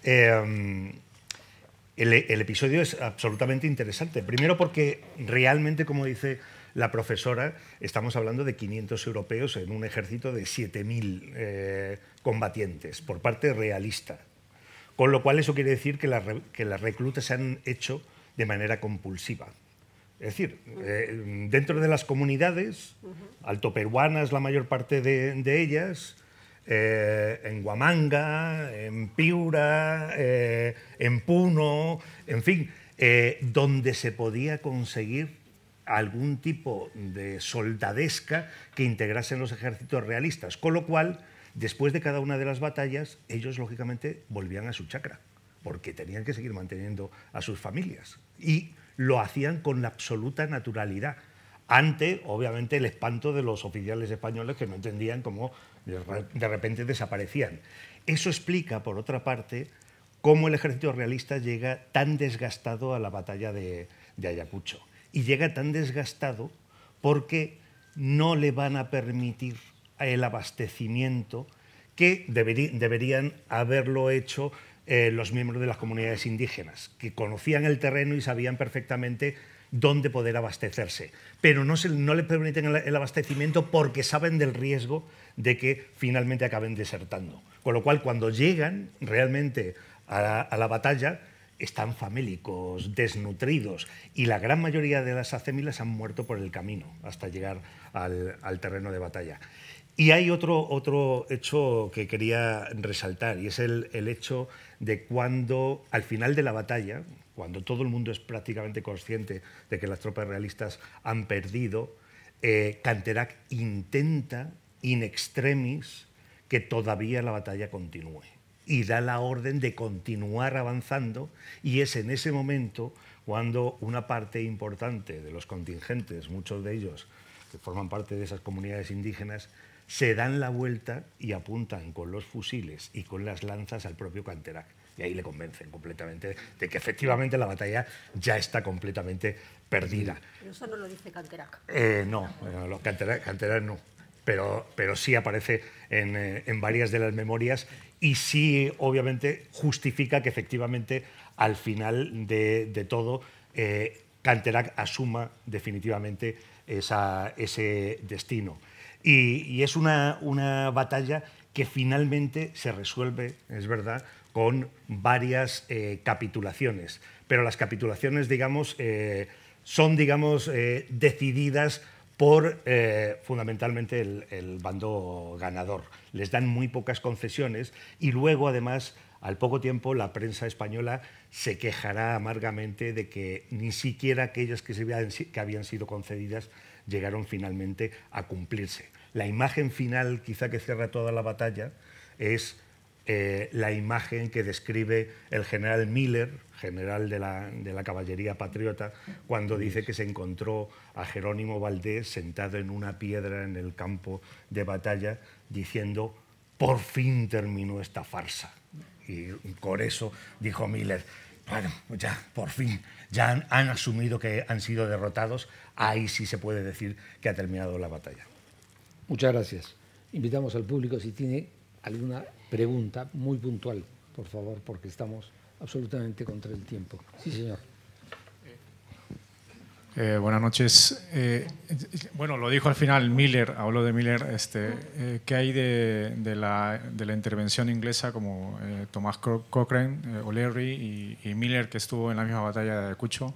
El episodio es absolutamente interesante. Primero porque realmente, como dice la profesora, estamos hablando de 500 europeos en un ejército de 7.000 combatientes por parte realista. Con lo cual eso quiere decir que las reclutas se han hecho de manera compulsiva. Es decir, dentro de las comunidades altoperuanas, la mayor parte de ellas, en Huamanga, en Piura, en Puno, en fin, donde se podía conseguir algún tipo de soldadesca que integrase en los ejércitos realistas. Con lo cual, después de cada una de las batallas, ellos lógicamente volvían a su chacra, porque tenían que seguir manteniendo a sus familias. Y lo hacían con la absoluta naturalidad, ante, obviamente, el espanto de los oficiales españoles que no entendían cómo de repente desaparecían. Eso explica, por otra parte, cómo el ejército realista llega tan desgastado a la batalla de Ayacucho. Y llega tan desgastado porque no le van a permitir el abastecimiento que deberían haberlo hecho los miembros de las comunidades indígenas, que conocían el terreno y sabían perfectamente dónde poder abastecerse. Pero no le permiten el abastecimiento porque saben del riesgo de que finalmente acaben desertando. Con lo cual, cuando llegan realmente a la batalla, están famélicos, desnutridos, y la gran mayoría de las acémilas han muerto por el camino hasta llegar al terreno de batalla. Y hay otro hecho que quería resaltar, y es el hecho de cuando, al final de la batalla, cuando todo el mundo es prácticamente consciente de que las tropas realistas han perdido, Canterac intenta, in extremis, que todavía la batalla continúe. Y da la orden de continuar avanzando, y es en ese momento cuando una parte importante de los contingentes, muchos de ellos que forman parte de esas comunidades indígenas, se dan la vuelta y apuntan con los fusiles y con las lanzas al propio Canterac. Y ahí le convencen completamente de que efectivamente la batalla ya está completamente perdida. Pero eso no lo dice Canterac. No, Canterac no. Pero sí aparece en varias de las memorias y sí, obviamente, justifica que efectivamente al final de todo Canterac asuma definitivamente ese destino. Y es una batalla que finalmente se resuelve, es verdad, con varias capitulaciones. Pero las capitulaciones, digamos, son, digamos, decididas por fundamentalmente el bando ganador. Les dan muy pocas concesiones y luego, además, al poco tiempo, la prensa española se quejará amargamente de que ni siquiera aquellas que habían sido concedidas llegaron finalmente a cumplirse. La imagen final, quizá que cierra toda la batalla, es la imagen que describe el general Miller, general de la caballería patriota, cuando dice que se encontró a Jerónimo Valdés sentado en una piedra en el campo de batalla diciendo: por fin terminó esta farsa. Y por eso dijo Miller: bueno, ya, por fin, ya han asumido que han sido derrotados, ahí sí se puede decir que ha terminado la batalla. Muchas gracias. Invitamos al público si tiene alguna pregunta muy puntual, por favor, porque estamos absolutamente contra el tiempo. Sí, señor. Buenas noches. Bueno, lo dijo al final Miller, habló de Miller. ¿Qué hay de la intervención inglesa como Thomas Cochrane, O'Leary y Miller, que estuvo en la misma batalla de Ayacucho?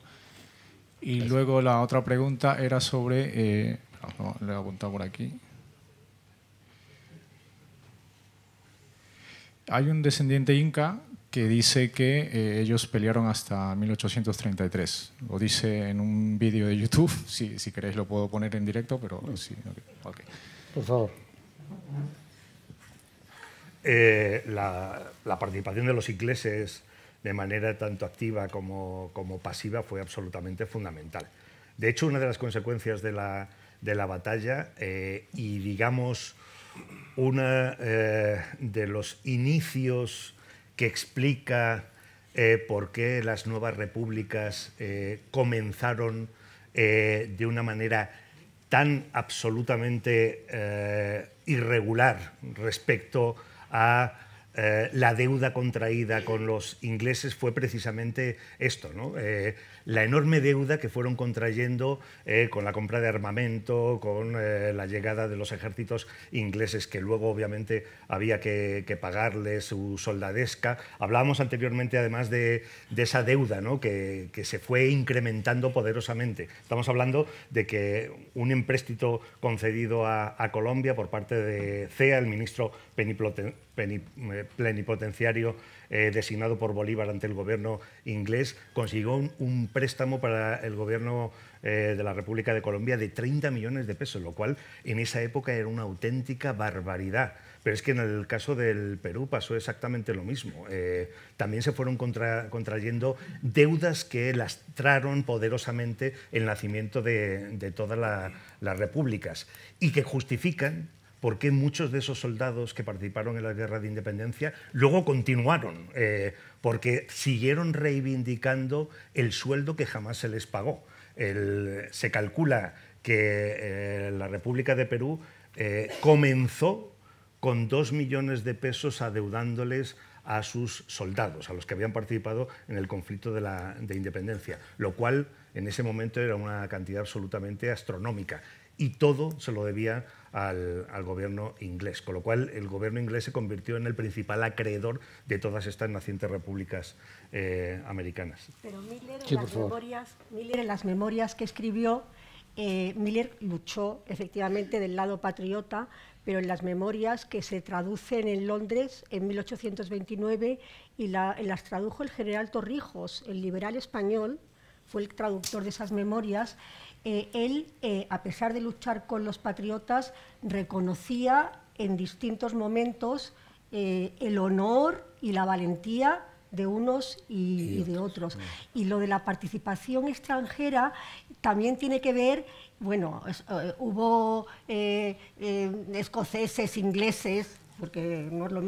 Y luego la otra pregunta era sobre... no, le he apuntado por aquí. Hay un descendiente inca que dice que ellos pelearon hasta 1833. Lo dice en un vídeo de YouTube. Si queréis lo puedo poner en directo, pero sí. Okay. Por favor. La participación de los ingleses de manera tanto activa como pasiva fue absolutamente fundamental. De hecho, una de las consecuencias de la batalla y, digamos, una de los inicios que explica por qué las nuevas repúblicas comenzaron de una manera tan absolutamente irregular respecto a la deuda contraída con los ingleses fue precisamente esto, ¿no? La enorme deuda que fueron contrayendo con la compra de armamento, con la llegada de los ejércitos ingleses, que luego obviamente había que pagarles su soldadesca. Hablábamos anteriormente además de esa deuda, ¿no? que se fue incrementando poderosamente. Estamos hablando de que un empréstito concedido a Colombia por parte de CEA, el ministro plenipotenciario designado por Bolívar ante el gobierno inglés, consiguió un préstamo para el gobierno de la República de Colombia de 30 millones de pesos, lo cual en esa época era una auténtica barbaridad. Pero es que en el caso del Perú pasó exactamente lo mismo. También se fueron contrayendo deudas que lastraron poderosamente el nacimiento de todas las repúblicas y que justifican por qué muchos de esos soldados que participaron en la guerra de independencia luego continuaron, porque siguieron reivindicando el sueldo que jamás se les pagó. Se calcula que la República de Perú comenzó con 2 millones de pesos adeudándoles a sus soldados, a los que habían participado en el conflicto de independencia, lo cual en ese momento era una cantidad absolutamente astronómica. Y todo se lo debía al gobierno inglés, con lo cual el gobierno inglés se convirtió en el principal acreedor de todas estas nacientes repúblicas americanas. Pero Miller en las memorias que escribió, Miller luchó efectivamente del lado patriota, pero en las memorias que se traducen en Londres en 1829 y las tradujo el general Torrijos, el liberal español, fue el traductor de esas memorias. Él, a pesar de luchar con los patriotas, reconocía en distintos momentos el honor y la valentía de unos y de otros. Y lo de la participación extranjera también tiene que ver, bueno, hubo escoceses, ingleses, porque no es lo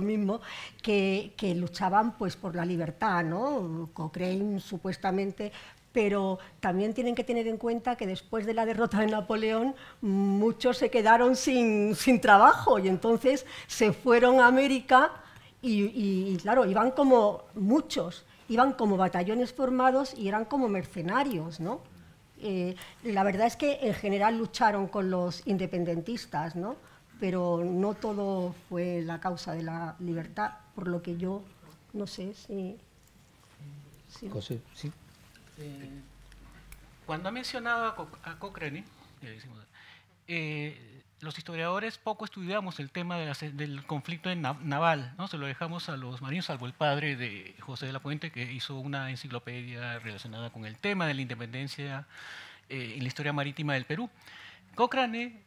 mismo que luchaban pues por la libertad, ¿no? Cochrane supuestamente, pero también tienen que tener en cuenta que después de la derrota de Napoleón muchos se quedaron sin trabajo y entonces se fueron a América y claro, iban como muchos, iban como batallones formados y eran como mercenarios, ¿no? La verdad es que en general lucharon con los independentistas, ¿no? Pero no todo fue la causa de la libertad, por lo que yo no sé si... José, sí. Cuando ha mencionado a Cochrane, los historiadores poco estudiamos el tema del conflicto naval, ¿no? Se lo dejamos a los marinos, salvo el padre de José de la Puente, que hizo una enciclopedia relacionada con el tema de la independencia en la historia marítima del Perú. Cochrane,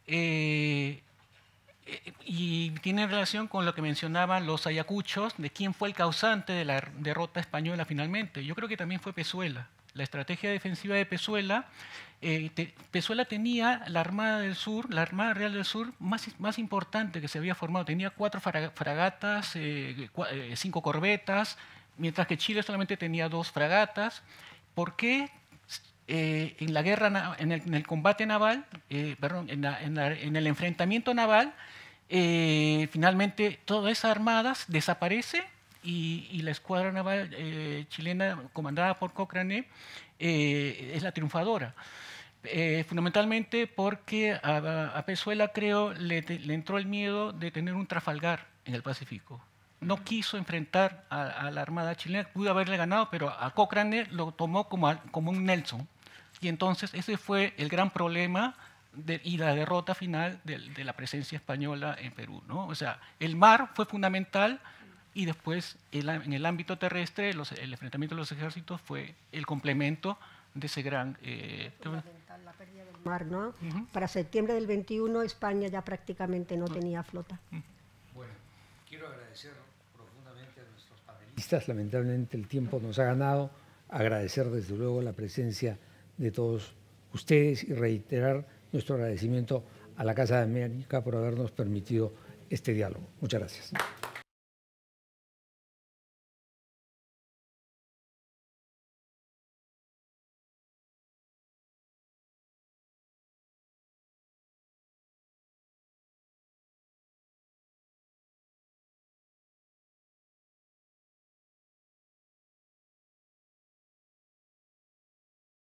y tiene relación con lo que mencionaban los ayacuchos, de quién fue el causante de la derrota española finalmente. Yo creo que también fue Pezuela. La estrategia defensiva de Pezuela, Pezuela tenía la Armada del Sur, la Armada Real del Sur más importante que se había formado. Tenía 4 fragatas, 5 corbetas, mientras que Chile solamente tenía 2 fragatas. ¿Por qué en la guerra, en el combate naval, en el enfrentamiento naval, finalmente toda esa armada desaparece? Y la escuadra naval chilena, comandada por Cochrane, es la triunfadora. Fundamentalmente porque a Pezuela, creo, le entró el miedo de tener un Trafalgar en el Pacífico. No quiso enfrentar a la armada chilena, pudo haberle ganado, pero a Cochrane lo tomó como un Nelson. Y entonces ese fue el gran problema y la derrota final de la presencia española en Perú, ¿no? O sea, el mar fue fundamental. Y después, en el ámbito terrestre, el enfrentamiento de los ejércitos fue el complemento de ese gran... fundamental, la pérdida del mar, ¿no? Para septiembre del 21, España ya prácticamente no tenía flota. Bueno, quiero agradecer profundamente a nuestros panelistas. Lamentablemente el tiempo nos ha ganado. Agradecer desde luego la presencia de todos ustedes y reiterar nuestro agradecimiento a la Casa de América por habernos permitido este diálogo. Muchas gracias.